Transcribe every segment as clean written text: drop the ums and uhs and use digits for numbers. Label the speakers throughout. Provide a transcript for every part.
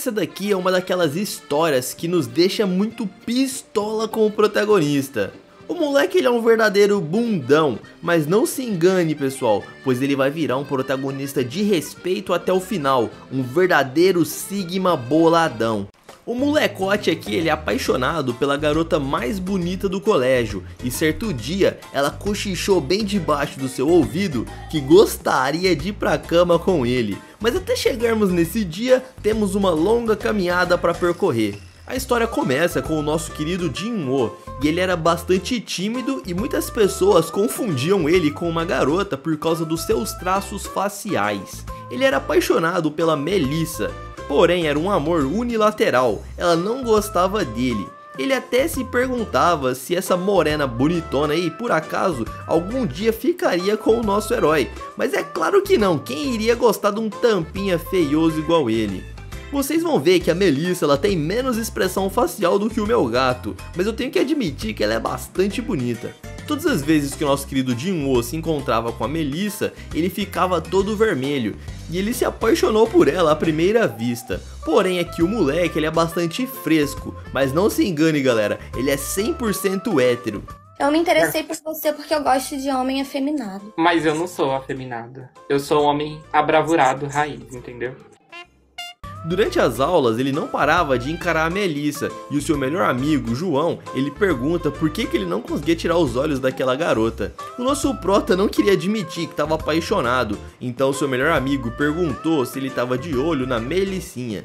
Speaker 1: essa daqui é uma daquelas histórias que nos deixa muito pistola com o protagonista. O moleque ele é um verdadeiro bundão, mas não se engane pessoal, pois ele vai virar um protagonista de respeito até o final, um verdadeiro Sigma boladão. O molecote aqui ele é apaixonado pela garota mais bonita do colégio e certo dia ela cochichou bem debaixo do seu ouvido que gostaria de ir pra cama com ele. Mas até chegarmos nesse dia temos uma longa caminhada para percorrer. A história começa com o nosso querido Jin-woo, e ele era bastante tímido e muitas pessoas confundiam ele com uma garota por causa dos seus traços faciais. Ele era apaixonado pela Melissa, porém era um amor unilateral, ela não gostava dele. Ele até se perguntava se essa morena bonitona aí, por acaso, algum dia ficaria com o nosso herói. Mas é claro que não, quem iria gostar de um tampinha feioso igual ele? Vocês vão ver que a Melissa ela tem menos expressão facial do que o meu gato, mas eu tenho que admitir que ela é bastante bonita. Todas as vezes que o nosso querido Jin-woo se encontrava com a Melissa, ele ficava todo vermelho, e ele se apaixonou por ela à primeira vista. Porém aqui o moleque ele é bastante fresco, mas não se engane galera, ele é 100% hétero.
Speaker 2: Eu me interessei por você porque eu gosto de homem afeminado.
Speaker 3: Mas eu não sou afeminado, eu sou um homem abravurado, raiz, entendeu?
Speaker 1: Durante as aulas ele não parava de encarar a Melissa e o seu melhor amigo, João, ele pergunta por que ele não conseguia tirar os olhos daquela garota. O nosso prota não queria admitir que estava apaixonado, então o seu melhor amigo perguntou se ele estava de olho na Melissinha.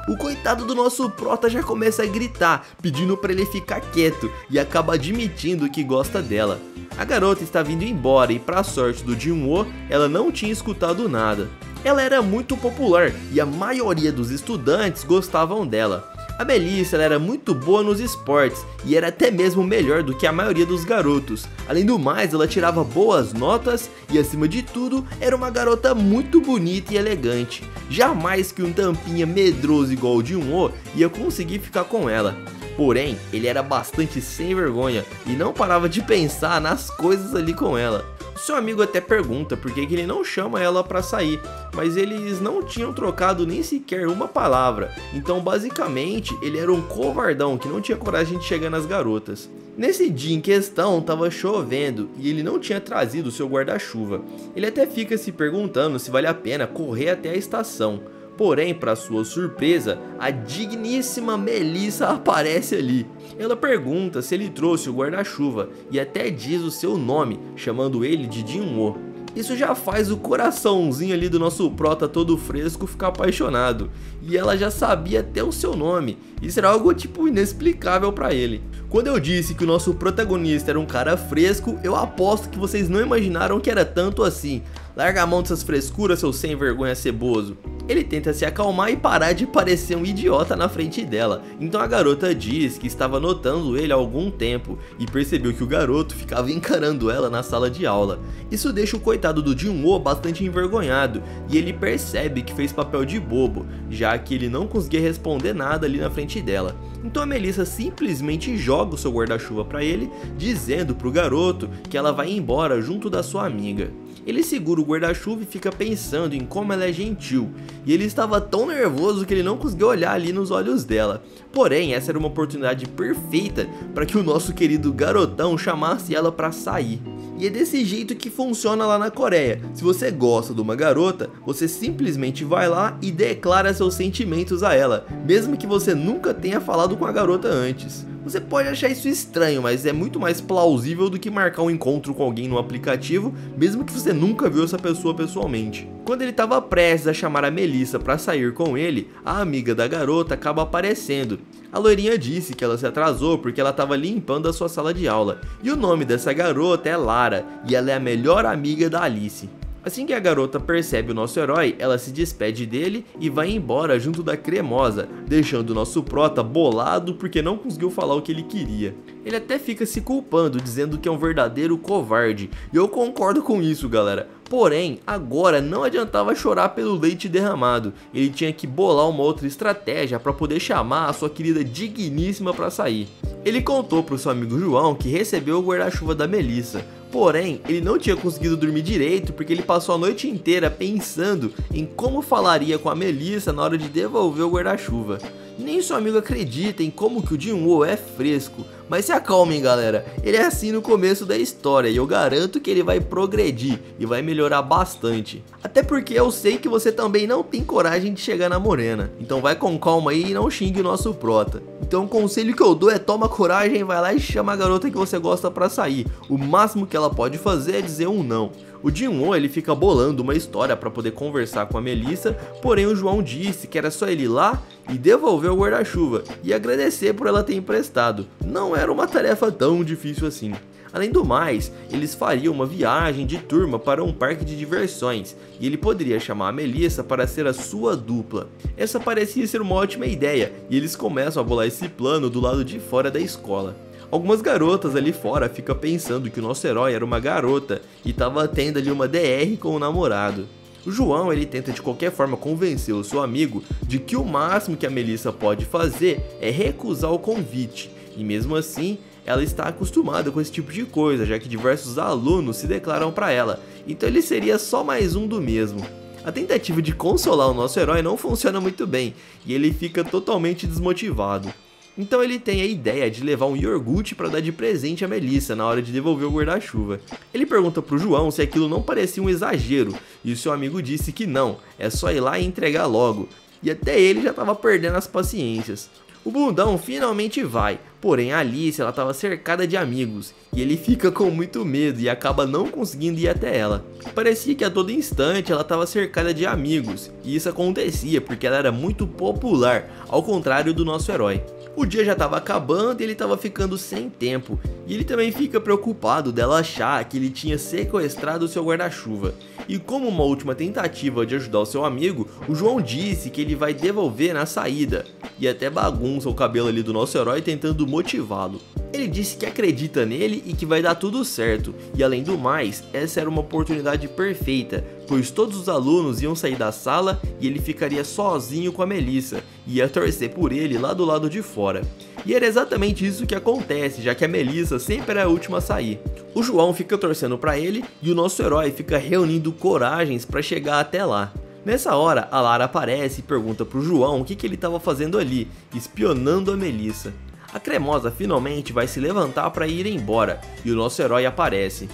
Speaker 1: O coitado do nosso prota já começa a gritar, pedindo para ele ficar quieto e acaba admitindo que gosta dela. A garota está vindo embora e para a sorte do Jin-woo, ela não tinha escutado nada. Ela era muito popular e a maioria dos estudantes gostavam dela. A Melissa ela era muito boa nos esportes e era até mesmo melhor do que a maioria dos garotos. Além do mais, ela tirava boas notas e acima de tudo, era uma garota muito bonita e elegante. Jamais que um tampinha medroso igual o Jin-woo ia conseguir ficar com ela. Porém, ele era bastante sem vergonha e não parava de pensar nas coisas ali com ela. Seu amigo até pergunta por que ele não chama ela pra sair, mas eles não tinham trocado nem sequer uma palavra, então basicamente ele era um covardão que não tinha coragem de chegar nas garotas. Nesse dia em questão tava chovendo e ele não tinha trazido seu guarda-chuva. Ele até fica se perguntando se vale a pena correr até a estação. Porém, para sua surpresa, a digníssima Melissa aparece ali. Ela pergunta se ele trouxe o guarda-chuva e até diz o seu nome, chamando ele de Jin-woo. Isso já faz o coraçãozinho ali do nosso prota todo fresco ficar apaixonado. E ela já sabia até o seu nome. Isso era algo tipo inexplicável para ele. Quando eu disse que o nosso protagonista era um cara fresco, eu aposto que vocês não imaginaram que era tanto assim. Larga a mão dessas frescuras, seu sem vergonha ceboso. Ele tenta se acalmar e parar de parecer um idiota na frente dela. Então a garota diz que estava notando ele há algum tempo e percebeu que o garoto ficava encarando ela na sala de aula. Isso deixa o coitado do Jin-woo bastante envergonhado e ele percebe que fez papel de bobo, já que ele não conseguia responder nada ali na frente dela. Então a Melissa simplesmente joga o seu guarda-chuva para ele, dizendo pro garoto que ela vai embora junto da sua amiga. Ele segura o guarda-chuva e fica pensando em como ela é gentil, e ele estava tão nervoso que ele não conseguiu olhar ali nos olhos dela. Porém, essa era uma oportunidade perfeita para que o nosso querido garotão chamasse ela para sair. E é desse jeito que funciona lá na Coreia. Se você gosta de uma garota, você simplesmente vai lá e declara seus sentimentos a ela, mesmo que você nunca tenha falado com a garota antes. Você pode achar isso estranho, mas é muito mais plausível do que marcar um encontro com alguém no aplicativo, mesmo que você nunca viu essa pessoa pessoalmente. Quando ele estava prestes a chamar a Melissa para sair com ele, a amiga da garota acaba aparecendo. A loirinha disse que ela se atrasou porque ela estava limpando a sua sala de aula. E o nome dessa garota é Lara, e ela é a melhor amiga da Alice. Assim que a garota percebe o nosso herói, ela se despede dele e vai embora junto da Cremosa, deixando o nosso prota bolado porque não conseguiu falar o que ele queria. Ele até fica se culpando, dizendo que é um verdadeiro covarde, e eu concordo com isso, galera. Porém, agora não adiantava chorar pelo leite derramado, ele tinha que bolar uma outra estratégia para poder chamar a sua querida digníssima para sair. Ele contou pro seu amigo João que recebeu o guarda-chuva da Melissa, porém ele não tinha conseguido dormir direito porque ele passou a noite inteira pensando em como falaria com a Melissa na hora de devolver o guarda-chuva. Nem seu amigo acredita em como que o Jin-woo é fresco, mas se acalmem galera, ele é assim no começo da história e eu garanto que ele vai progredir e vai melhorar bastante. Até porque eu sei que você também não tem coragem de chegar na morena, então vai com calma aí e não xingue o nosso prota. Então o conselho que eu dou é toma coragem, vai lá e chama a garota que você gosta pra sair, o máximo que ela pode fazer é dizer um não. O Jin-woo ele fica bolando uma história para poder conversar com a Melissa, porém o João disse que era só ele ir lá e devolver o guarda-chuva e agradecer por ela ter emprestado. Não era uma tarefa tão difícil assim. Além do mais, eles fariam uma viagem de turma para um parque de diversões e ele poderia chamar a Melissa para ser a sua dupla. Essa parecia ser uma ótima ideia e eles começam a bolar esse plano do lado de fora da escola. Algumas garotas ali fora ficam pensando que o nosso herói era uma garota e estava tendo ali uma DR com o namorado. O João ele tenta de qualquer forma convencer o seu amigo de que o máximo que a Melissa pode fazer é recusar o convite, e mesmo assim ela está acostumada com esse tipo de coisa, já que diversos alunos se declaram para ela, então ele seria só mais um do mesmo. A tentativa de consolar o nosso herói não funciona muito bem e ele fica totalmente desmotivado. Então ele tem a ideia de levar um iogurte para dar de presente a Melissa na hora de devolver o guarda-chuva. Ele pergunta pro João se aquilo não parecia um exagero, e o seu amigo disse que não, é só ir lá e entregar logo. E até ele já estava perdendo as paciências. O bundão finalmente vai, porém a Alice ela estava cercada de amigos, e ele fica com muito medo e acaba não conseguindo ir até ela. Parecia que a todo instante ela estava cercada de amigos, e isso acontecia porque ela era muito popular, ao contrário do nosso herói. O dia já estava acabando e ele estava ficando sem tempo, e ele também fica preocupado dela achar que ele tinha sequestrado o seu guarda-chuva. E como uma última tentativa de ajudar o seu amigo, o João disse que ele vai devolver na saída, e até bagunça o cabelo ali do nosso herói tentando motivá-lo. Ele disse que acredita nele e que vai dar tudo certo, e além do mais, essa era uma oportunidade perfeita, pois todos os alunos iam sair da sala e ele ficaria sozinho com a Melissa, e ia torcer por ele lá do lado de fora. E era exatamente isso que acontece, já que a Melissa sempre era a última a sair. O João fica torcendo para ele e o nosso herói fica reunindo coragens para chegar até lá. Nessa hora, a Lara aparece e pergunta pro João o que ele estava fazendo ali, espionando a Melissa. A cremosa finalmente vai se levantar para ir embora e o nosso herói aparece.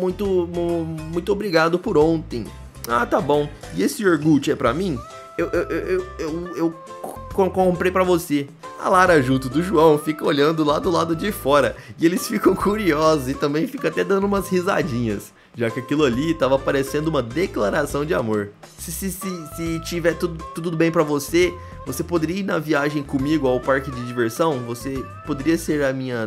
Speaker 1: Muito obrigado por ontem. Ah, tá bom. E esse iogurte é pra mim? Eu comprei pra você. A Lara junto do João fica olhando lá do lado de fora e eles ficam curiosos e também ficam até dando umas risadinhas, já que aquilo ali tava parecendo uma declaração de amor. Se tiver tudo bem pra você, você poderia ir na viagem comigo ao parque de diversão? Você poderia ser a minha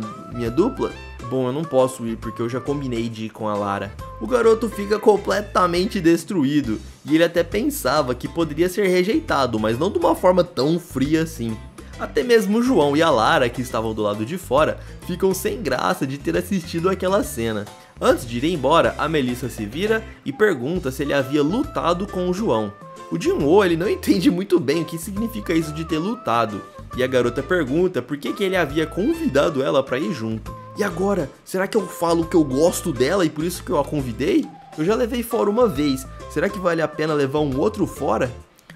Speaker 1: dupla? Bom, eu não posso ir porque eu já combinei de ir com a Lara. O garoto fica completamente destruído e ele até pensava que poderia ser rejeitado, mas não de uma forma tão fria assim. Até mesmo o João e a Lara, que estavam do lado de fora, ficam sem graça de ter assistido aquela cena. Antes de ir embora, a Melissa se vira e pergunta se ele havia lutado com o João. O Jin-woo ele não entende muito bem o que significa isso de ter lutado, e a garota pergunta por que ele havia convidado ela para ir junto. E agora, será que eu falo que eu gosto dela e por isso que eu a convidei? Eu já levei fora uma vez, será que vale a pena levar um outro fora?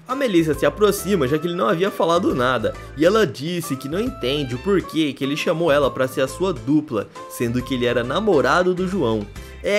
Speaker 1: A Melissa se aproxima, já que ele não havia falado nada, e ela disse que não entende o porquê que ele chamou ela para ser a sua dupla, sendo que ele era namorado do João.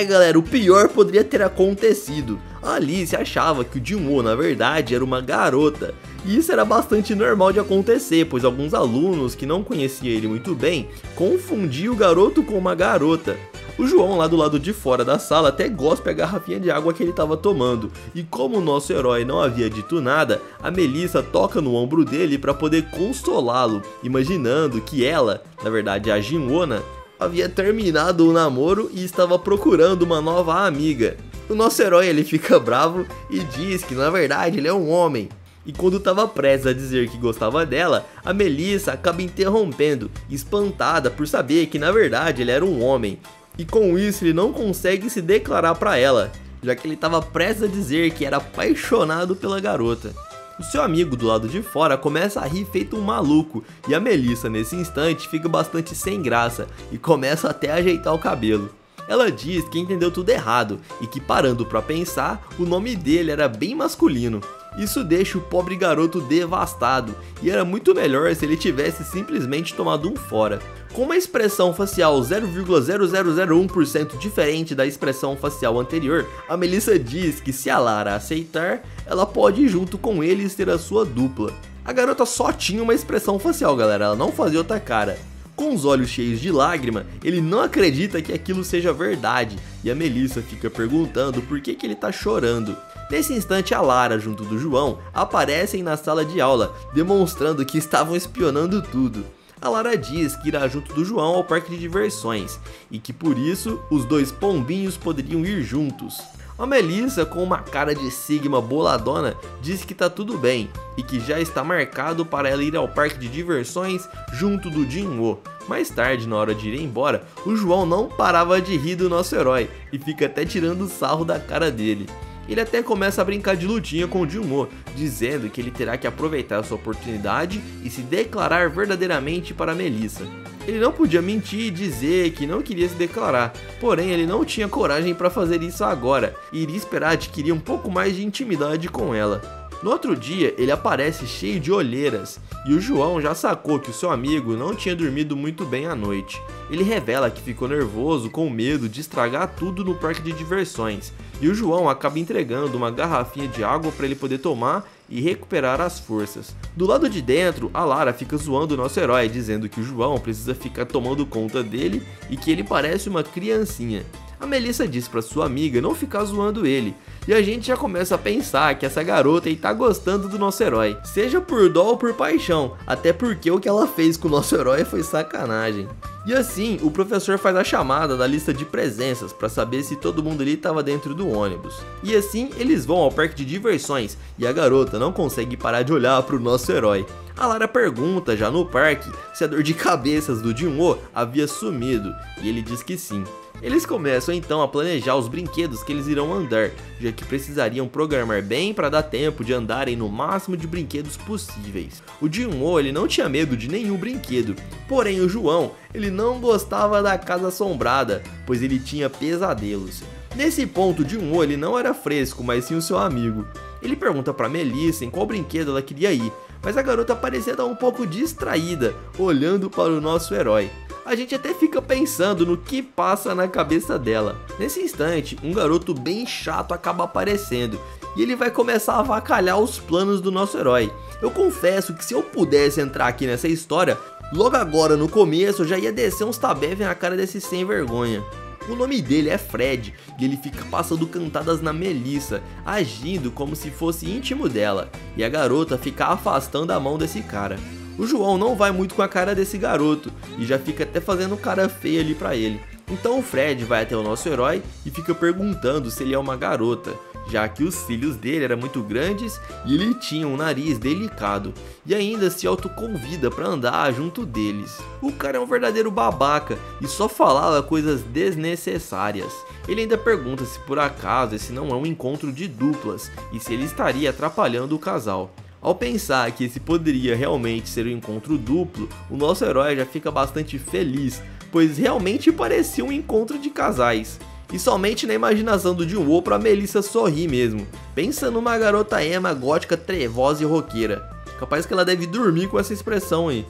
Speaker 1: Galera, o pior poderia ter acontecido. A Alice achava que o Jin-woo na verdade era uma garota, e isso era bastante normal de acontecer, pois alguns alunos que não conheciam ele muito bem confundiam o garoto com uma garota. O João lá do lado de fora da sala até gospe a garrafinha de água que ele estava tomando, e como o nosso herói não havia dito nada, a Melissa toca no ombro dele para poder consolá-lo, imaginando que ela, na verdade a Jin-woo, havia terminado o namoro e estava procurando uma nova amiga. O nosso herói ele fica bravo e diz que na verdade ele é um homem. E quando estava prestes a dizer que gostava dela, a Melissa acaba interrompendo, espantada por saber que na verdade ele era um homem. E com isso ele não consegue se declarar para ela, já que ele estava prestes a dizer que era apaixonado pela garota. O seu amigo do lado de fora começa a rir feito um maluco, e a Melissa nesse instante fica bastante sem graça e começa até a ajeitar o cabelo. Ela diz que entendeu tudo errado e que, parando pra pensar, o nome dele era bem masculino. Isso deixa o pobre garoto devastado, e era muito melhor se ele tivesse simplesmente tomado um fora. Com uma expressão facial 0,0001% diferente da expressão facial anterior, a Melissa diz que se a Lara aceitar, ela pode ir junto com ele e ser a sua dupla. A garota só tinha uma expressão facial, galera, ela não fazia outra cara. Com os olhos cheios de lágrima, ele não acredita que aquilo seja verdade, e a Melissa fica perguntando por que ele tá chorando. Nesse instante, a Lara junto do João aparecem na sala de aula, demonstrando que estavam espionando tudo. A Lara diz que irá junto do João ao parque de diversões, e que por isso os dois pombinhos poderiam ir juntos. A Melissa, com uma cara de Sigma boladona, diz que tá tudo bem e que já está marcado para ela ir ao parque de diversões junto do Jin-woo. Mais tarde, na hora de ir embora, o João não parava de rir do nosso herói e fica até tirando sarro da cara dele. Ele até começa a brincar de lutinha com o Jin-woo, dizendo que ele terá que aproveitar sua oportunidade e se declarar verdadeiramente para Melissa. Ele não podia mentir e dizer que não queria se declarar, porém ele não tinha coragem para fazer isso agora e iria esperar adquirir um pouco mais de intimidade com ela. No outro dia, ele aparece cheio de olheiras, e o João já sacou que o seu amigo não tinha dormido muito bem à noite. Ele revela que ficou nervoso com medo de estragar tudo no parque de diversões, e o João acaba entregando uma garrafinha de água para ele poder tomar e recuperar as forças. Do lado de dentro, a Lara fica zoando o nosso herói, dizendo que o João precisa ficar tomando conta dele e que ele parece uma criancinha. A Melissa diz para sua amiga não ficar zoando ele, e a gente já começa a pensar que essa garota aí tá gostando do nosso herói, seja por dó ou por paixão, até porque o que ela fez com o nosso herói foi sacanagem. E assim, o professor faz a chamada da lista de presenças para saber se todo mundo ali estava dentro do ônibus. E assim, eles vão ao parque de diversões e a garota não consegue parar de olhar para o nosso herói. A Lara pergunta já no parque se a dor de cabeças do Jin-woo havia sumido, e ele diz que sim. Eles começam então a planejar os brinquedos que eles irão andar, já que precisariam programar bem para dar tempo de andarem no máximo de brinquedos possíveis. O Jin-woo ele não tinha medo de nenhum brinquedo, porém o João ele não gostava da casa assombrada, pois ele tinha pesadelos. Nesse ponto, o Jin-woo ele não era fresco, mas sim o seu amigo. Ele pergunta para Melissa em qual brinquedo ela queria ir, mas a garota parecia estar um pouco distraída, olhando para o nosso herói. A gente até fica pensando no que passa na cabeça dela. Nesse instante, um garoto bem chato acaba aparecendo e ele vai começar a avacalhar os planos do nosso herói. Eu confesso que se eu pudesse entrar aqui nessa história, logo agora no começo eu já ia descer uns tabef na cara desse sem vergonha. O nome dele é Fred e ele fica passando cantadas na Melissa, agindo como se fosse íntimo dela, e a garota fica afastando a mão desse cara. O João não vai muito com a cara desse garoto e já fica até fazendo cara feia ali pra ele. Então o Fred vai até o nosso herói e fica perguntando se ele é uma garota, já que os cílios dele eram muito grandes e ele tinha um nariz delicado, e ainda se autoconvida para andar junto deles. O cara é um verdadeiro babaca e só falava coisas desnecessárias. Ele ainda pergunta se por acaso esse não é um encontro de duplas e se ele estaria atrapalhando o casal. Ao pensar que esse poderia realmente ser um encontro duplo, o nosso herói já fica bastante feliz, pois realmente parecia um encontro de casais. E somente na imaginação do Jin-woo pra Melissa sorrir mesmo, pensa numa garota ema, gótica, trevosa e roqueira. Capaz que ela deve dormir com essa expressão aí.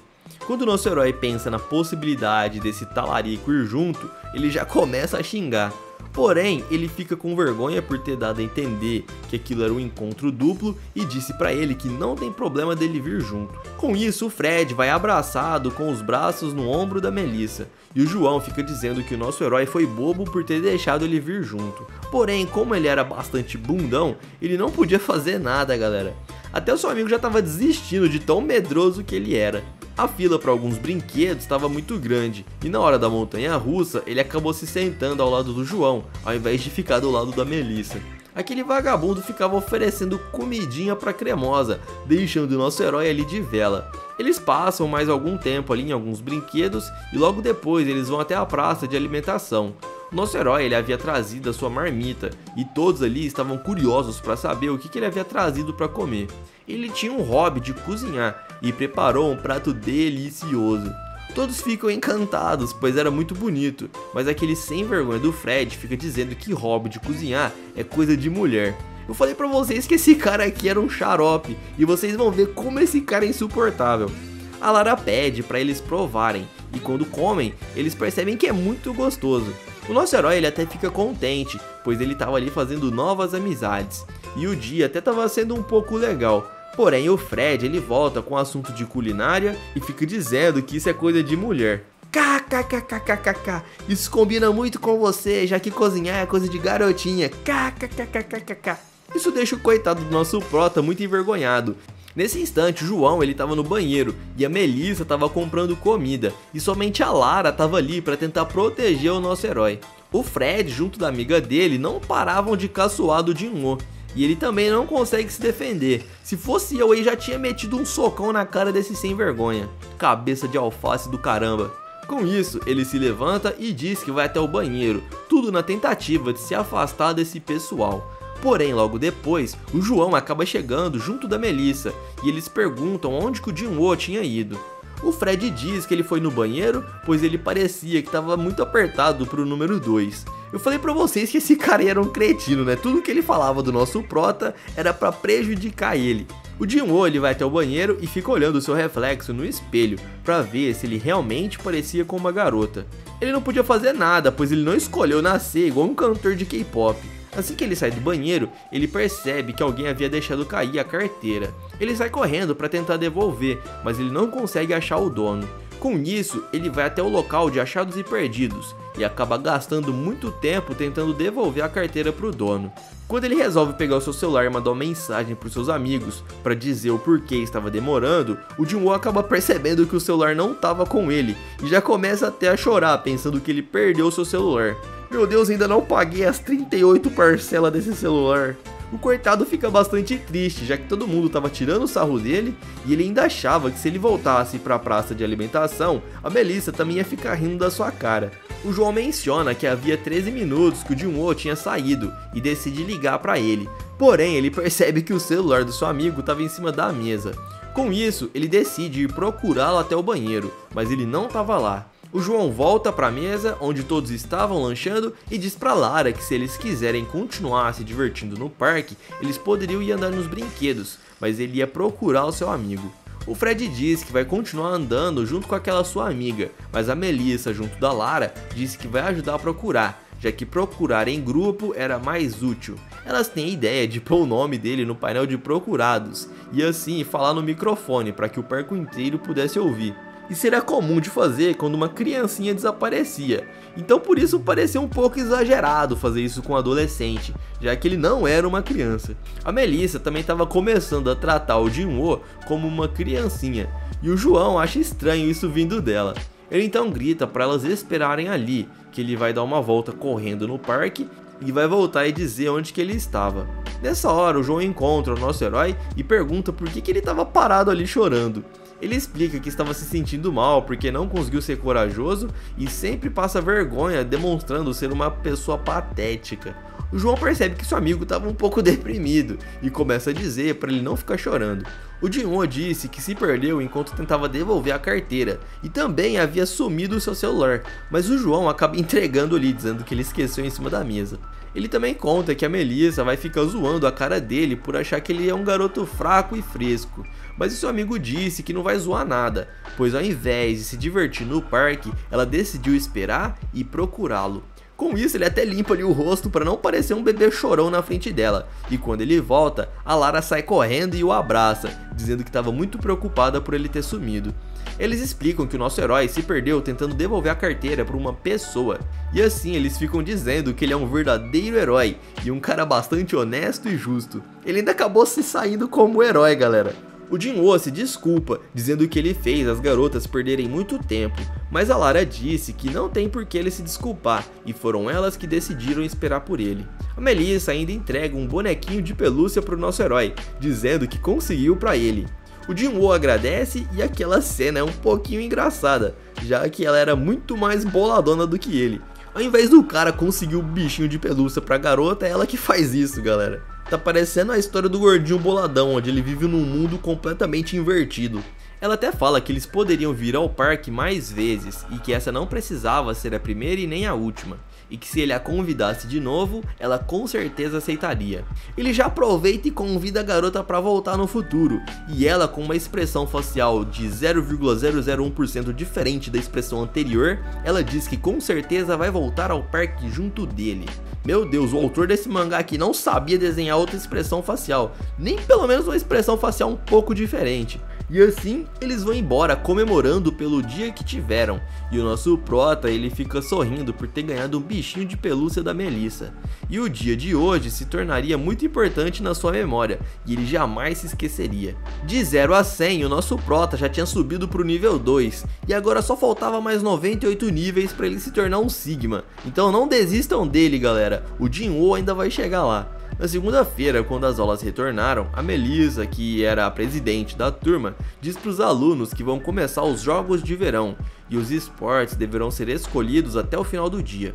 Speaker 1: Quando o nosso herói pensa na possibilidade desse talarico ir junto, ele já começa a xingar. Porém, ele fica com vergonha por ter dado a entender que aquilo era um encontro duplo e disse pra ele que não tem problema dele vir junto. Com isso, o Fred vai abraçado com os braços no ombro da Melissa, e o João fica dizendo que o nosso herói foi bobo por ter deixado ele vir junto. Porém, como ele era bastante bundão, ele não podia fazer nada, galera. Até o seu amigo já estava desistindo de tão medroso que ele era. A fila para alguns brinquedos estava muito grande, e na hora da montanha-russa ele acabou se sentando ao lado do João, ao invés de ficar do lado da Melissa. Aquele vagabundo ficava oferecendo comidinha para Cremosa, deixando o nosso herói ali de vela. Eles passam mais algum tempo ali em alguns brinquedos e logo depois eles vão até a praça de alimentação. O nosso herói ele havia trazido a sua marmita e todos ali estavam curiosos para saber o que ele havia trazido para comer. Ele tinha um hobby de cozinhar e preparou um prato delicioso. Todos ficam encantados, pois era muito bonito, mas aquele sem vergonha do Fred fica dizendo que hobby de cozinhar é coisa de mulher. Eu falei pra vocês que esse cara aqui era um xarope, e vocês vão ver como esse cara é insuportável. A Lara pede pra eles provarem, e quando comem, eles percebem que é muito gostoso. O nosso herói ele até fica contente, pois ele tava ali fazendo novas amizades, e o dia até tava sendo um pouco legal. Porém, o Fred ele volta com o assunto de culinária e fica dizendo que isso é coisa de mulher. KKKKKK, isso combina muito com você, já que cozinhar é coisa de garotinha. KKKKKK. Isso deixa o coitado do nosso prota muito envergonhado. Nesse instante, o João ele tava no banheiro e a Melissa tava comprando comida, e somente a Lara tava ali para tentar proteger o nosso herói. O Fred, junto da amiga dele, não paravam de caçoar do Jin-Woo. E ele também não consegue se defender. Se fosse eu aí já tinha metido um socão na cara desse sem vergonha. Cabeça de alface do caramba. Com isso, ele se levanta e diz que vai até o banheiro, tudo na tentativa de se afastar desse pessoal. Porém, logo depois, o João acaba chegando junto da Melissa e eles perguntam onde que o Jin-Woo tinha ido. O Fred diz que ele foi no banheiro, pois ele parecia que estava muito apertado pro número 2. Eu falei pra vocês que esse cara era um cretino, né? Tudo que ele falava do nosso prota era pra prejudicar ele. O Jin-Woo ele vai até o banheiro e fica olhando o seu reflexo no espelho pra ver se ele realmente parecia com uma garota. Ele não podia fazer nada, pois ele não escolheu nascer igual um cantor de K-pop. Assim que ele sai do banheiro, ele percebe que alguém havia deixado cair a carteira. Ele sai correndo para tentar devolver, mas ele não consegue achar o dono. Com isso, ele vai até o local de achados e perdidos e acaba gastando muito tempo tentando devolver a carteira para o dono. Quando ele resolve pegar o seu celular e mandar uma mensagem para os seus amigos para dizer o porquê estava demorando, o Jin-Woo acaba percebendo que o celular não estava com ele e já começa até a chorar pensando que ele perdeu o seu celular. Meu Deus, ainda não paguei as 38 parcelas desse celular. O coitado fica bastante triste, já que todo mundo estava tirando o sarro dele e ele ainda achava que se ele voltasse para a praça de alimentação, a Melissa também ia ficar rindo da sua cara. O João menciona que havia 13 minutos que o Jin-Woo tinha saído e decide ligar para ele. Porém, ele percebe que o celular do seu amigo estava em cima da mesa. Com isso, ele decide ir procurá-lo até o banheiro, mas ele não estava lá. O João volta para a mesa onde todos estavam lanchando e diz para Lara que se eles quiserem continuar se divertindo no parque, eles poderiam ir andar nos brinquedos, mas ele ia procurar o seu amigo. O Fred diz que vai continuar andando junto com aquela sua amiga, mas a Melissa, junto da Lara, disse que vai ajudar a procurar, já que procurar em grupo era mais útil. Elas têm a ideia de pôr o nome dele no painel de procurados e assim falar no microfone para que o parque inteiro pudesse ouvir. Isso era comum de fazer quando uma criancinha desaparecia, então por isso pareceu um pouco exagerado fazer isso com um adolescente, já que ele não era uma criança. A Melissa também estava começando a tratar o Jin-Woo como uma criancinha, e o João acha estranho isso vindo dela. Ele então grita para elas esperarem ali, que ele vai dar uma volta correndo no parque e vai voltar e dizer onde que ele estava. Nessa hora o João encontra o nosso herói e pergunta por que ele estava parado ali chorando. Ele explica que estava se sentindo mal porque não conseguiu ser corajoso e sempre passa vergonha demonstrando ser uma pessoa patética. O João percebe que seu amigo estava um pouco deprimido e começa a dizer para ele não ficar chorando. O Jin-Woo disse que se perdeu enquanto tentava devolver a carteira e também havia sumido o seu celular, mas o João acaba entregando ali dizendo que ele esqueceu em cima da mesa. Ele também conta que a Melissa vai ficar zoando a cara dele por achar que ele é um garoto fraco e fresco, mas o seu amigo disse que não vai zoar nada, pois ao invés de se divertir no parque, ela decidiu esperar e procurá-lo. Com isso, ele até limpa ali o rosto para não parecer um bebê chorão na frente dela, e quando ele volta, a Lara sai correndo e o abraça, dizendo que estava muito preocupada por ele ter sumido. Eles explicam que o nosso herói se perdeu tentando devolver a carteira para uma pessoa, e assim eles ficam dizendo que ele é um verdadeiro herói e um cara bastante honesto e justo. Ele ainda acabou se saindo como herói, galera. O Jin-Woo se desculpa, dizendo que ele fez as garotas perderem muito tempo, mas a Lara disse que não tem por que ele se desculpar, e foram elas que decidiram esperar por ele. A Melissa ainda entrega um bonequinho de pelúcia para o nosso herói, dizendo que conseguiu para ele. O Jin-Woo agradece e aquela cena é um pouquinho engraçada, já que ela era muito mais boladona do que ele. Ao invés do cara conseguir o bichinho de pelúcia pra garota, é ela que faz isso, galera. Tá parecendo a história do gordinho boladão, onde ele vive num mundo completamente invertido. Ela até fala que eles poderiam vir ao parque mais vezes e que essa não precisava ser a primeira e nem a última, e que se ele a convidasse de novo, ela com certeza aceitaria. Ele já aproveita e convida a garota para voltar no futuro, e ela, com uma expressão facial de 0,001% diferente da expressão anterior, ela diz que com certeza vai voltar ao parque junto dele. Meu Deus, o autor desse mangá aqui não sabia desenhar outra expressão facial, nem pelo menos uma expressão facial um pouco diferente. E assim, eles vão embora comemorando pelo dia que tiveram. E o nosso prota, ele fica sorrindo por ter ganhado um bichinho de pelúcia da Melissa. E o dia de hoje se tornaria muito importante na sua memória, e ele jamais se esqueceria. De 0 a 100, o nosso prota já tinha subido pro nível 2, e agora só faltava mais 98 níveis para ele se tornar um Sigma. Então não desistam dele, galera, o Jinwoo ainda vai chegar lá. Na segunda-feira, quando as aulas retornaram, a Melissa, que era a presidente da turma, diz para os alunos que vão começar os jogos de verão e os esportes deverão ser escolhidos até o final do dia.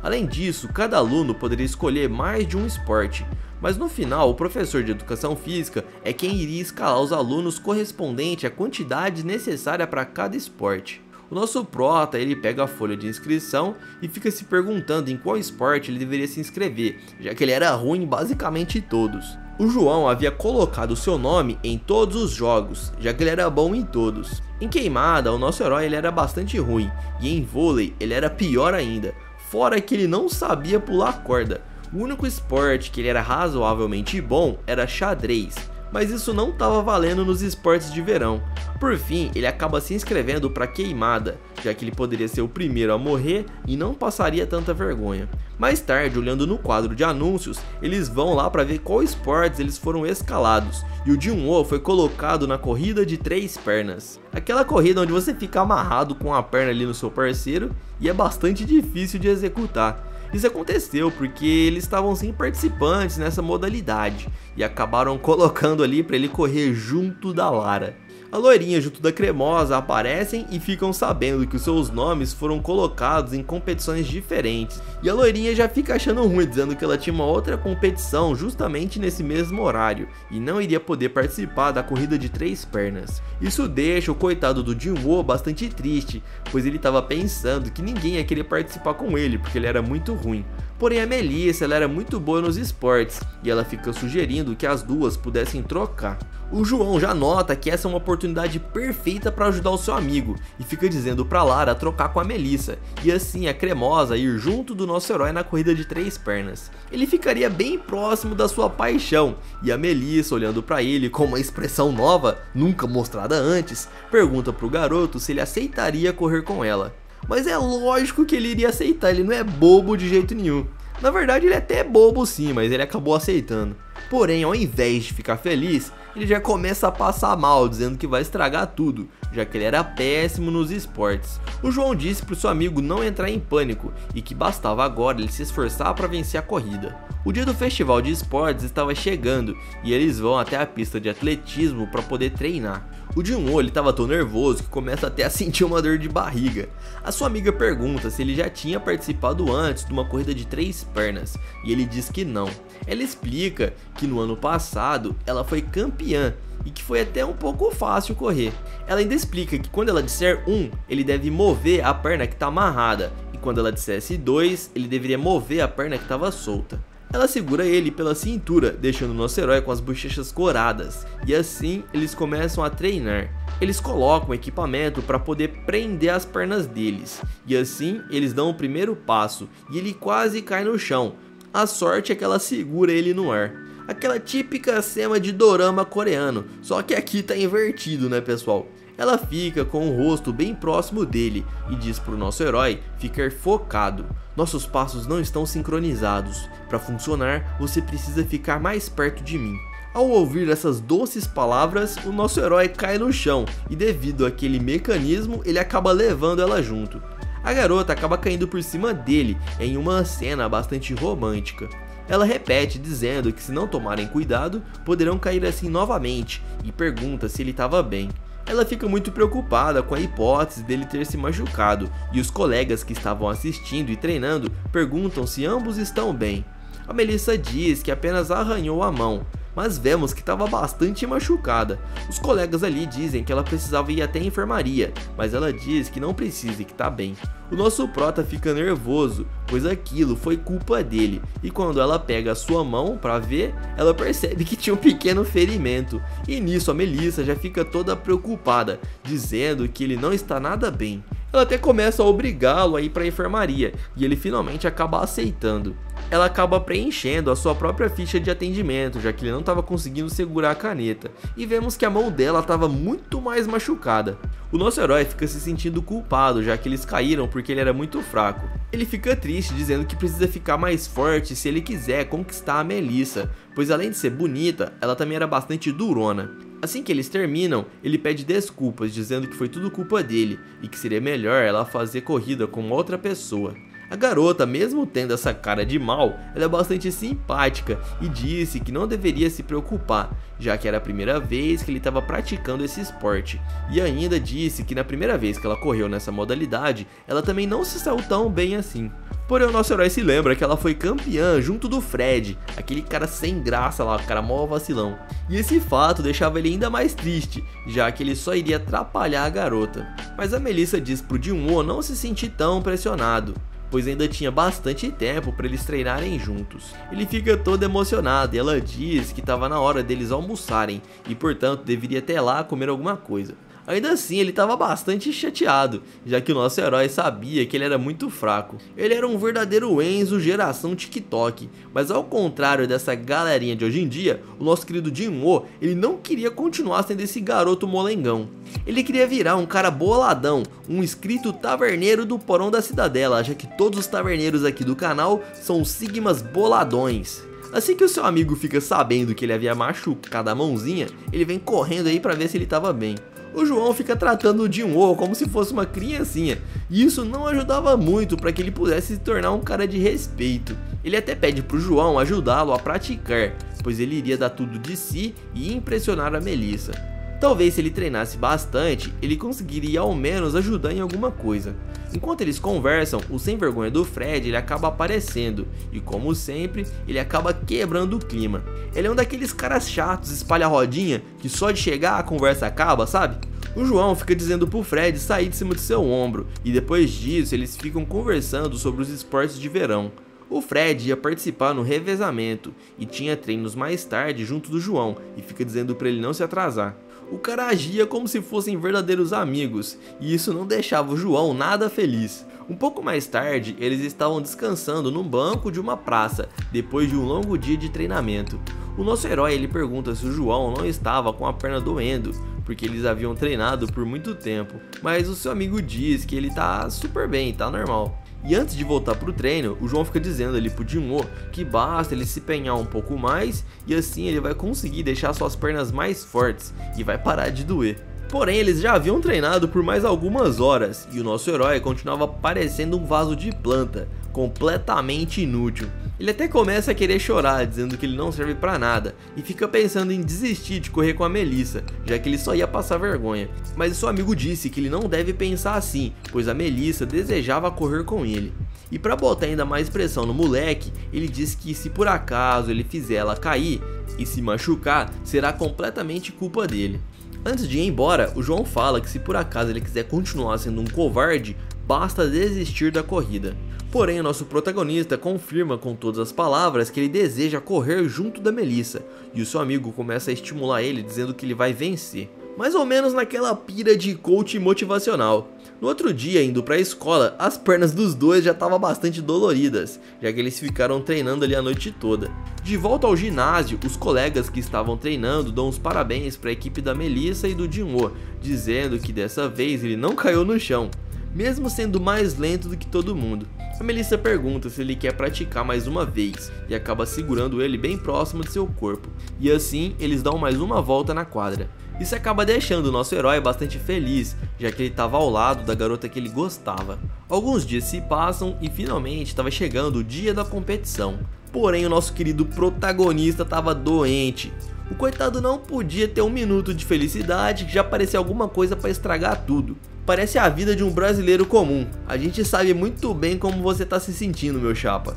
Speaker 1: Além disso, cada aluno poderia escolher mais de um esporte, mas no final o professor de educação física é quem iria escalar os alunos correspondente à quantidade necessária para cada esporte. O nosso prota, ele pega a folha de inscrição e fica se perguntando em qual esporte ele deveria se inscrever, já que ele era ruim em basicamente todos. O João havia colocado seu nome em todos os jogos, já que ele era bom em todos. Em queimada, o nosso herói ele era bastante ruim, e em vôlei ele era pior ainda, fora que ele não sabia pular corda. O único esporte que ele era razoavelmente bom era xadrez, mas isso não estava valendo nos esportes de verão. Por fim, ele acaba se inscrevendo para queimada, já que ele poderia ser o primeiro a morrer e não passaria tanta vergonha. Mais tarde, olhando no quadro de anúncios, eles vão lá para ver qual esportes eles foram escalados, e o Jinwoo foi colocado na corrida de 3 pernas. Aquela corrida onde você fica amarrado com a perna ali no seu parceiro e é bastante difícil de executar. Isso aconteceu porque eles estavam sem participantes nessa modalidade e acabaram colocando ali para ele correr junto da Lara. A loirinha junto da cremosa aparecem e ficam sabendo que os seus nomes foram colocados em competições diferentes. E a loirinha já fica achando ruim, dizendo que ela tinha uma outra competição justamente nesse mesmo horário e não iria poder participar da corrida de 3 pernas. Isso deixa o coitado do Jinwoo bastante triste, pois ele estava pensando que ninguém ia querer participar com ele porque ele era muito ruim. Porém a Melissa ela era muito boa nos esportes e ela fica sugerindo que as duas pudessem trocar. O João já nota que essa é uma oportunidade perfeita para ajudar o seu amigo e fica dizendo para Lara trocar com a Melissa e assim a cremosa ir junto do nosso herói na corrida de 3 pernas. Ele ficaria bem próximo da sua paixão e a Melissa, olhando para ele com uma expressão nova, nunca mostrada antes, pergunta pro garoto se ele aceitaria correr com ela. Mas é lógico que ele iria aceitar, ele não é bobo de jeito nenhum. Na verdade ele é até bobo sim, mas ele acabou aceitando. Porém, ao invés de ficar feliz, ele já começa a passar mal, dizendo que vai estragar tudo, já que ele era péssimo nos esportes. O João disse para o seu amigo não entrar em pânico e que bastava agora ele se esforçar para vencer a corrida. O dia do festival de esportes estava chegando e eles vão até a pista de atletismo para poder treinar. O Jinwoo estava tão nervoso que começa até a sentir uma dor de barriga. A sua amiga pergunta se ele já tinha participado antes de uma corrida de 3 pernas e ele diz que não. Ela explica que no ano passado ela foi campeã e que foi até um pouco fácil correr. Ela ainda explica que quando ela disser 1, ele deve mover a perna que está amarrada e quando ela dissesse 2, ele deveria mover a perna que estava solta. Ela segura ele pela cintura, deixando nosso herói com as bochechas coradas, e assim eles começam a treinar. Eles colocam equipamento para poder prender as pernas deles, e assim eles dão o primeiro passo, e ele quase cai no chão. A sorte é que ela segura ele no ar. Aquela típica cena de dorama coreano, só que aqui tá invertido, né pessoal? Ela fica com o rosto bem próximo dele e diz pro nosso herói ficar focado. Nossos passos não estão sincronizados. Para funcionar, você precisa ficar mais perto de mim. Ao ouvir essas doces palavras, o nosso herói cai no chão e devido àquele mecanismo, ele acaba levando ela junto. A garota acaba caindo por cima dele em uma cena bastante romântica. Ela repete dizendo que se não tomarem cuidado, poderão cair assim novamente e pergunta se ele estava bem. Ela fica muito preocupada com a hipótese dele ter se machucado e os colegas que estavam assistindo e treinando perguntam se ambos estão bem. A Melissa diz que apenas arranhou a mão, mas vemos que estava bastante machucada. Os colegas ali dizem que ela precisava ir até a enfermaria, mas ela diz que não precisa e que tá bem. O nosso prota fica nervoso, pois aquilo foi culpa dele, e quando ela pega a sua mão pra ver, ela percebe que tinha um pequeno ferimento, e nisso a Melissa já fica toda preocupada, dizendo que ele não está nada bem. Ela até começa a obrigá-lo a ir para a enfermaria, e ele finalmente acaba aceitando. Ela acaba preenchendo a sua própria ficha de atendimento, já que ele não estava conseguindo segurar a caneta, e vemos que a mão dela estava muito mais machucada. O nosso herói fica se sentindo culpado, já que eles caíram porque ele era muito fraco. Ele fica triste, dizendo que precisa ficar mais forte se ele quiser conquistar a Melissa, pois além de ser bonita, ela também era bastante durona. Assim que eles terminam, ele pede desculpas, dizendo que foi tudo culpa dele e que seria melhor ela fazer corrida com outra pessoa. A garota, mesmo tendo essa cara de mal, ela é bastante simpática e disse que não deveria se preocupar, já que era a primeira vez que ele estava praticando esse esporte. E ainda disse que na primeira vez que ela correu nessa modalidade, ela também não se saiu tão bem assim. Porém, o nosso herói se lembra que ela foi campeã junto do Fred, aquele cara sem graça lá, o cara mó vacilão. E esse fato deixava ele ainda mais triste, já que ele só iria atrapalhar a garota. Mas a Melissa diz pro Jin-woo não se sentir tão pressionado, pois ainda tinha bastante tempo para eles treinarem juntos. Ele fica todo emocionado e ela diz que estava na hora deles almoçarem e portanto deveria até lá comer alguma coisa. Ainda assim, ele estava bastante chateado, já que o nosso herói sabia que ele era muito fraco. Ele era um verdadeiro Enzo geração TikTok, mas ao contrário dessa galerinha de hoje em dia, o nosso querido Jin-woo, ele não queria continuar sendo esse garoto molengão. Ele queria virar um cara boladão, um inscrito taverneiro do porão da cidadela, já que todos os taverneiros aqui do canal são sigmas boladões. Assim que o seu amigo fica sabendo que ele havia machucado a mãozinha, ele vem correndo aí pra ver se ele estava bem. O João fica tratando o Jin-woo como se fosse uma criancinha, e isso não ajudava muito para que ele pudesse se tornar um cara de respeito. Ele até pede pro João ajudá-lo a praticar, pois ele iria dar tudo de si e impressionar a Melissa. Talvez se ele treinasse bastante, ele conseguiria ao menos ajudar em alguma coisa. Enquanto eles conversam, o sem vergonha do Fred ele acaba aparecendo, e como sempre, ele acaba quebrando o clima. Ele é um daqueles caras chatos, espalha rodinha, que só de chegar a conversa acaba, sabe? O João fica dizendo pro Fred sair de cima do seu ombro, e depois disso eles ficam conversando sobre os esportes de verão. O Fred ia participar no revezamento, e tinha treinos mais tarde junto do João, e fica dizendo pra ele não se atrasar. O cara agia como se fossem verdadeiros amigos, e isso não deixava o João nada feliz. Um pouco mais tarde, eles estavam descansando num banco de uma praça, depois de um longo dia de treinamento. O nosso herói ele pergunta se o João não estava com a perna doendo, porque eles haviam treinado por muito tempo, mas o seu amigo diz que ele tá super bem, tá normal. E antes de voltar pro treino, o João fica dizendo ali pro Jin-woo que basta ele se empenhar um pouco mais e assim ele vai conseguir deixar suas pernas mais fortes e vai parar de doer. Porém, eles já haviam treinado por mais algumas horas e o nosso herói continuava parecendo um vaso de planta, completamente inútil. Ele até começa a querer chorar, dizendo que ele não serve pra nada, e fica pensando em desistir de correr com a Melissa, já que ele só ia passar vergonha. Mas seu amigo disse que ele não deve pensar assim, pois a Melissa desejava correr com ele. E pra botar ainda mais pressão no moleque, ele disse que se por acaso ele fizer ela cair e se machucar, será completamente culpa dele. Antes de ir embora, o João fala que se por acaso ele quiser continuar sendo um covarde, basta desistir da corrida. Porém, o nosso protagonista confirma com todas as palavras que ele deseja correr junto da Melissa, e o seu amigo começa a estimular ele dizendo que ele vai vencer. Mais ou menos naquela pira de coach motivacional. No outro dia, indo para a escola, as pernas dos dois já estavam bastante doloridas, já que eles ficaram treinando ali a noite toda. De volta ao ginásio, os colegas que estavam treinando dão os parabéns para a equipe da Melissa e do Jin-woo, dizendo que dessa vez ele não caiu no chão, mesmo sendo mais lento do que todo mundo. A Melissa pergunta se ele quer praticar mais uma vez e acaba segurando ele bem próximo de seu corpo, e assim eles dão mais uma volta na quadra. Isso acaba deixando o nosso herói bastante feliz, já que ele estava ao lado da garota que ele gostava. Alguns dias se passam e finalmente estava chegando o dia da competição. Porém, o nosso querido protagonista estava doente. O coitado não podia ter um minuto de felicidade, que já parecia alguma coisa para estragar tudo. Parece a vida de um brasileiro comum. A gente sabe muito bem como você tá se sentindo, meu chapa.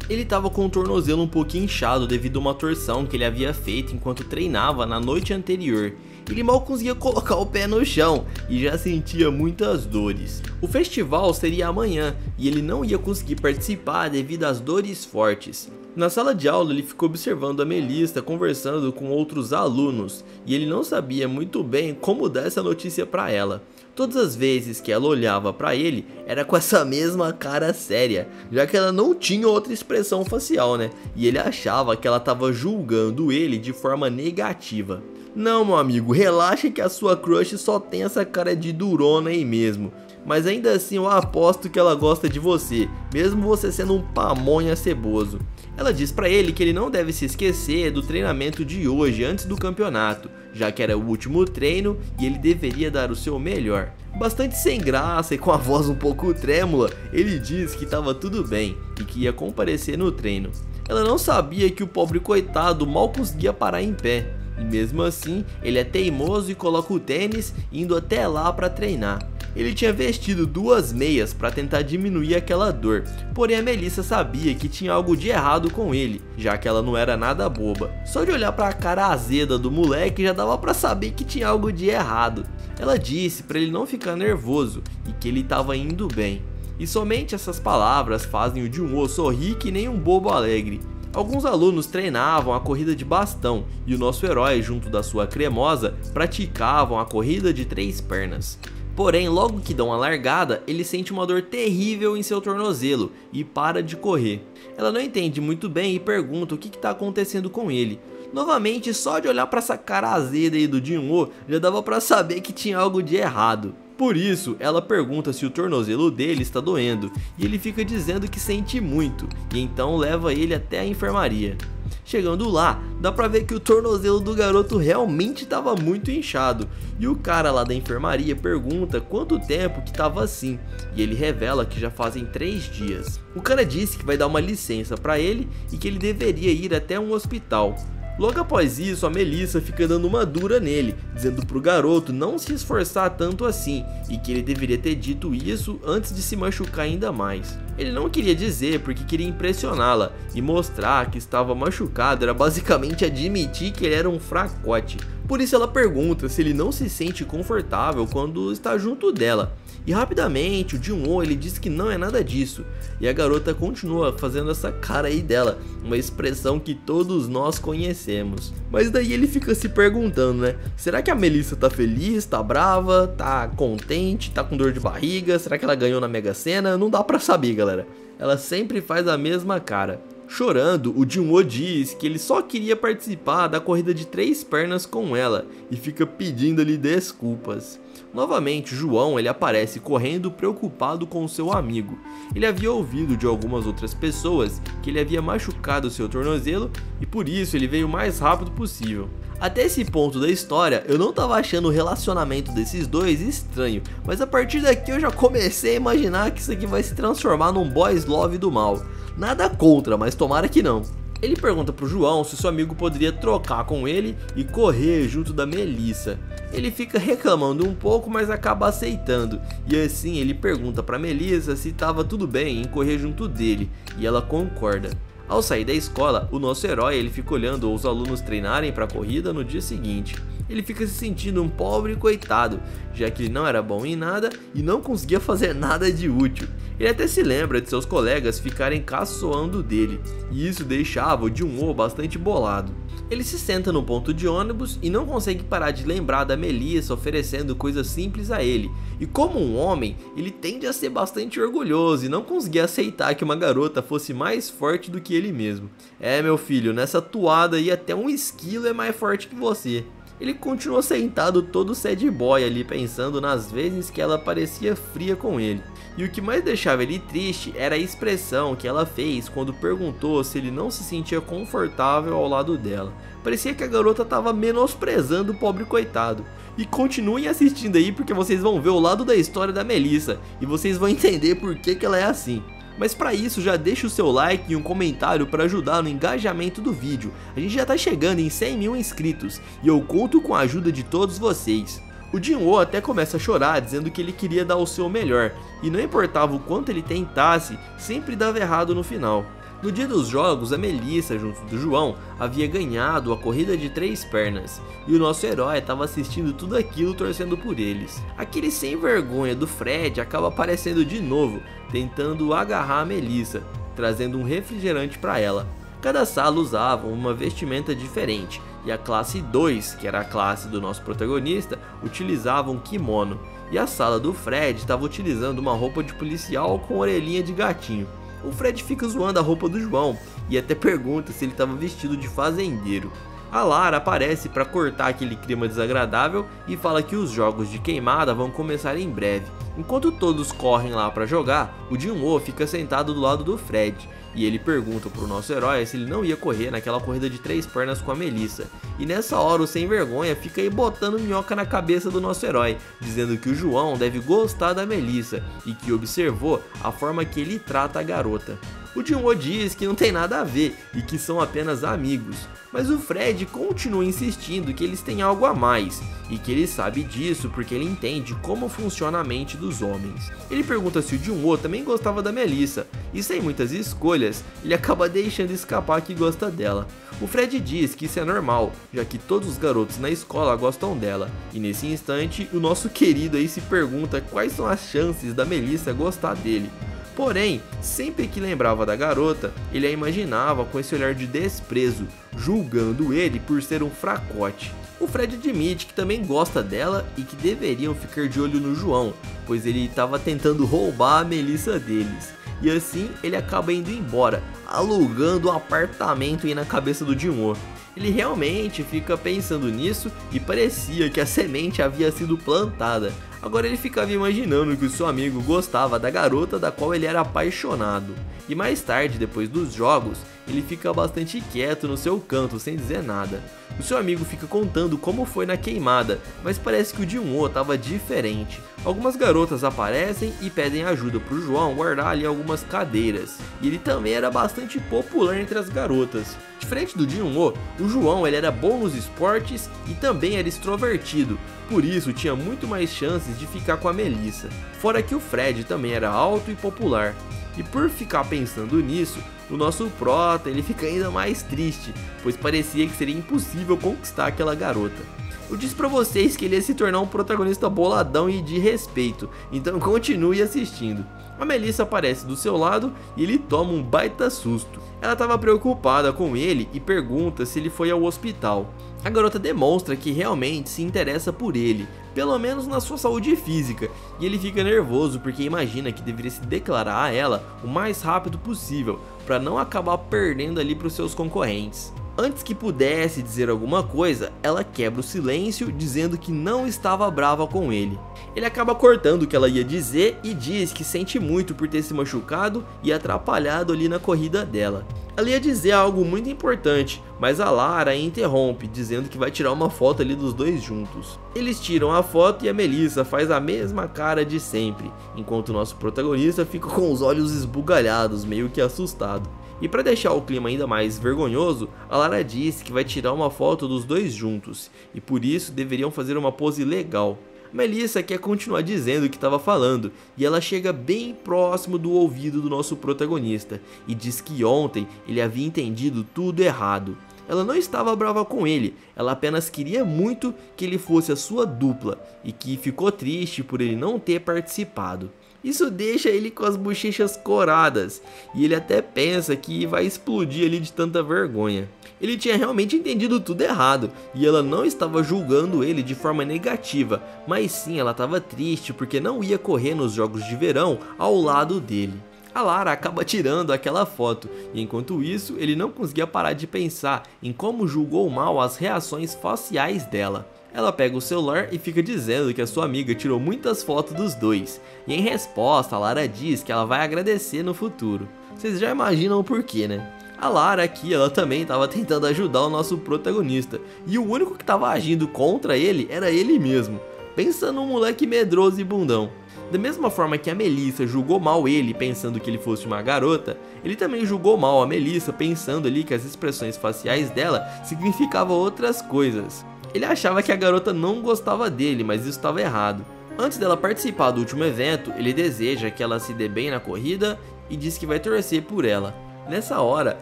Speaker 1: Ele estava com o tornozelo um pouquinho inchado devido a uma torção que ele havia feito enquanto treinava na noite anterior. Ele mal conseguia colocar o pé no chão e já sentia muitas dores. O festival seria amanhã e ele não ia conseguir participar devido às dores fortes. Na sala de aula ele ficou observando a Melissa conversando com outros alunos e ele não sabia muito bem como dar essa notícia para ela. Todas as vezes que ela olhava para ele, era com essa mesma cara séria, já que ela não tinha outra expressão facial, né? E ele achava que ela estava julgando ele de forma negativa. Não, meu amigo, relaxa que a sua crush só tem essa cara de durona aí mesmo. Mas ainda assim eu aposto que ela gosta de você, mesmo você sendo um pamonha ceboso. Ela diz pra ele que ele não deve se esquecer do treinamento de hoje antes do campeonato, já que era o último treino e ele deveria dar o seu melhor. Bastante sem graça e com a voz um pouco trêmula, ele diz que estava tudo bem e que ia comparecer no treino. Ela não sabia que o pobre coitado mal conseguia parar em pé. E mesmo assim, ele é teimoso e coloca o tênis indo até lá para treinar. Ele tinha vestido 2 meias para tentar diminuir aquela dor, porém a Melissa sabia que tinha algo de errado com ele, já que ela não era nada boba. Só de olhar para a cara azeda do moleque já dava para saber que tinha algo de errado. Ela disse para ele não ficar nervoso e que ele estava indo bem. E somente essas palavras fazem o Junho sorrir que nem um bobo alegre. Alguns alunos treinavam a corrida de bastão e o nosso herói, junto da sua cremosa, praticavam a corrida de 3 pernas. Porém, logo que dão a largada, ele sente uma dor terrível em seu tornozelo e para de correr. Ela não entende muito bem e pergunta o que está acontecendo com ele. Novamente, só de olhar para essa cara azeda aí do Junho, já dava para saber que tinha algo de errado. Por isso, ela pergunta se o tornozelo dele está doendo, e ele fica dizendo que sente muito, e então leva ele até a enfermaria. Chegando lá, dá pra ver que o tornozelo do garoto realmente estava muito inchado, e o cara lá da enfermaria pergunta quanto tempo que estava assim, e ele revela que já fazem 3 dias. O cara disse que vai dar uma licença pra ele e que ele deveria ir até um hospital. Logo após isso, a Melissa fica dando uma dura nele, dizendo pro garoto não se esforçar tanto assim e que ele deveria ter dito isso antes de se machucar ainda mais. Ele não queria dizer porque queria impressioná-la e mostrar que estava machucado era basicamente admitir que ele era um fracote. Por isso ela pergunta se ele não se sente confortável quando está junto dela. E rapidamente o Junho ele diz que não é nada disso, e a garota continua fazendo essa cara aí dela, uma expressão que todos nós conhecemos. Mas daí ele fica se perguntando, né, será que a Melissa tá feliz, tá brava, tá contente, tá com dor de barriga, será que ela ganhou na Mega Sena? Não dá pra saber, galera, ela sempre faz a mesma cara. Chorando, o Junho diz que ele só queria participar da corrida de 3 pernas com ela e fica pedindo-lhe desculpas. Novamente, o João ele aparece correndo preocupado com o seu amigo. Ele havia ouvido de algumas outras pessoas que ele havia machucado seu tornozelo e por isso ele veio o mais rápido possível. Até esse ponto da história, eu não tava achando o relacionamento desses dois estranho, mas a partir daqui eu já comecei a imaginar que isso aqui vai se transformar num boys love do mal. Nada contra, mas tomara que não. Ele pergunta pro João se seu amigo poderia trocar com ele e correr junto da Melissa. Ele fica reclamando um pouco, mas acaba aceitando. E assim ele pergunta pra Melissa se estava tudo bem em correr junto dele, e ela concorda. Ao sair da escola, o nosso herói ele fica olhando os alunos treinarem para a corrida no dia seguinte. Ele fica se sentindo um pobre coitado, já que ele não era bom em nada e não conseguia fazer nada de útil. Ele até se lembra de seus colegas ficarem caçoando dele, e isso deixava o Junho bastante bolado. Ele se senta no ponto de ônibus e não consegue parar de lembrar da Melissa oferecendo coisas simples a ele. E como um homem, ele tende a ser bastante orgulhoso e não conseguia aceitar que uma garota fosse mais forte do que ele mesmo. É, meu filho, nessa toada aí até um esquilo é mais forte que você. Ele continuou sentado todo sad boy ali pensando nas vezes que ela parecia fria com ele. E o que mais deixava ele triste era a expressão que ela fez quando perguntou se ele não se sentia confortável ao lado dela. Parecia que a garota estava menosprezando o pobre coitado. E continuem assistindo aí porque vocês vão ver o lado da história da Melissa e vocês vão entender por que ela é assim. Mas para isso já deixa o seu like e um comentário para ajudar no engajamento do vídeo. A gente já tá chegando em 100 mil inscritos e eu conto com a ajuda de todos vocês. O Junho até começa a chorar dizendo que ele queria dar o seu melhor e não importava o quanto ele tentasse, sempre dava errado no final. No dia dos jogos, a Melissa, junto do João, havia ganhado a corrida de 3 pernas, e o nosso herói estava assistindo tudo aquilo torcendo por eles. Aquele sem vergonha do Fred acaba aparecendo de novo, tentando agarrar a Melissa, trazendo um refrigerante para ela. Cada sala usava uma vestimenta diferente, e a classe 2, que era a classe do nosso protagonista, utilizava um kimono, e a sala do Fred estava utilizando uma roupa de policial com orelhinha de gatinho. O Fred fica zoando a roupa do João e até pergunta se ele estava vestido de fazendeiro. A Lara aparece para cortar aquele clima desagradável e fala que os jogos de queimada vão começar em breve. Enquanto todos correm lá para jogar, o Jin-woo fica sentado do lado do Fred e ele pergunta pro nosso herói se ele não ia correr naquela corrida de 3 pernas com a Melissa. E nessa hora o sem vergonha fica aí botando minhoca na cabeça do nosso herói, dizendo que o João deve gostar da Melissa e que observou a forma que ele trata a garota. O Jin-woo diz que não tem nada a ver e que são apenas amigos, mas o Fred continua insistindo que eles têm algo a mais e que ele sabe disso porque ele entende como funciona a mente dos homens. Ele pergunta se o Jin-woo também gostava da Melissa e, sem muitas escolhas, ele acaba deixando escapar que gosta dela. O Fred diz que isso é normal, já que todos os garotos na escola gostam dela, e nesse instante o nosso querido aí se pergunta quais são as chances da Melissa gostar dele. Porém, sempre que lembrava da garota, ele a imaginava com esse olhar de desprezo, julgando ele por ser um fracote. O Fred admite que também gosta dela e que deveriam ficar de olho no João, pois ele estava tentando roubar a Melissa deles. E assim ele acaba indo embora, alugando um apartamento aí na cabeça do Jin-woo. Ele realmente fica pensando nisso e parecia que a semente havia sido plantada. Agora ele ficava imaginando que o seu amigo gostava da garota da qual ele era apaixonado. E mais tarde, depois dos jogos, ele fica bastante quieto no seu canto, sem dizer nada. O seu amigo fica contando como foi na queimada, mas parece que o Jin-woo estava diferente. Algumas garotas aparecem e pedem ajuda para o João guardar ali algumas cadeiras. E ele também era bastante popular entre as garotas. Diferente do Jin-woo, o João ele era bom nos esportes e também era extrovertido, por isso tinha muito mais chances de ficar com a Melissa. Fora que o Fred também era alto e popular. E por ficar pensando nisso, o nosso prota ele fica ainda mais triste, pois parecia que seria impossível conquistar aquela garota. Eu disse pra vocês que ele ia se tornar um protagonista boladão e de respeito, então continue assistindo. A Melissa aparece do seu lado e ele toma um baita susto. Ela estava preocupada com ele e pergunta se ele foi ao hospital. A garota demonstra que realmente se interessa por ele, pelo menos na sua saúde física, e ele fica nervoso porque imagina que deveria se declarar a ela o mais rápido possível, para não acabar perdendo ali para os seus concorrentes. Antes que pudesse dizer alguma coisa, ela quebra o silêncio dizendo que não estava brava com ele. Ele acaba cortando o que ela ia dizer e diz que sente muito por ter se machucado e atrapalhado ali na corrida dela. Ela ia dizer algo muito importante, mas a Lara a interrompe, dizendo que vai tirar uma foto ali dos dois juntos. Eles tiram a foto e a Melissa faz a mesma cara de sempre, enquanto o nosso protagonista fica com os olhos esbugalhados, meio que assustado. E para deixar o clima ainda mais vergonhoso, a Lara diz que vai tirar uma foto dos dois juntos, e por isso deveriam fazer uma pose legal. Melissa quer continuar dizendo o que estava falando, e ela chega bem próximo do ouvido do nosso protagonista, e diz que ontem ele havia entendido tudo errado. Ela não estava brava com ele, ela apenas queria muito que ele fosse a sua dupla, e que ficou triste por ele não ter participado. Isso deixa ele com as bochechas coradas, e ele até pensa que vai explodir ali de tanta vergonha. Ele tinha realmente entendido tudo errado, e ela não estava julgando ele de forma negativa, mas sim ela estava triste porque não ia correr nos jogos de verão ao lado dele. A Lara acaba tirando aquela foto, e enquanto isso ele não conseguia parar de pensar em como julgou mal as reações faciais dela. Ela pega o celular e fica dizendo que a sua amiga tirou muitas fotos dos dois, e em resposta a Lara diz que ela vai agradecer no futuro. Vocês já imaginam o porquê, né? A Lara aqui, ela também estava tentando ajudar o nosso protagonista, e o único que estava agindo contra ele era ele mesmo. Pensa num moleque medroso e bundão. Da mesma forma que a Melissa julgou mal ele pensando que ele fosse uma garota, ele também julgou mal a Melissa pensando ali que as expressões faciais dela significavam outras coisas. Ele achava que a garota não gostava dele, mas isso estava errado. Antes dela participar do último evento, ele deseja que ela se dê bem na corrida e diz que vai torcer por ela. Nessa hora,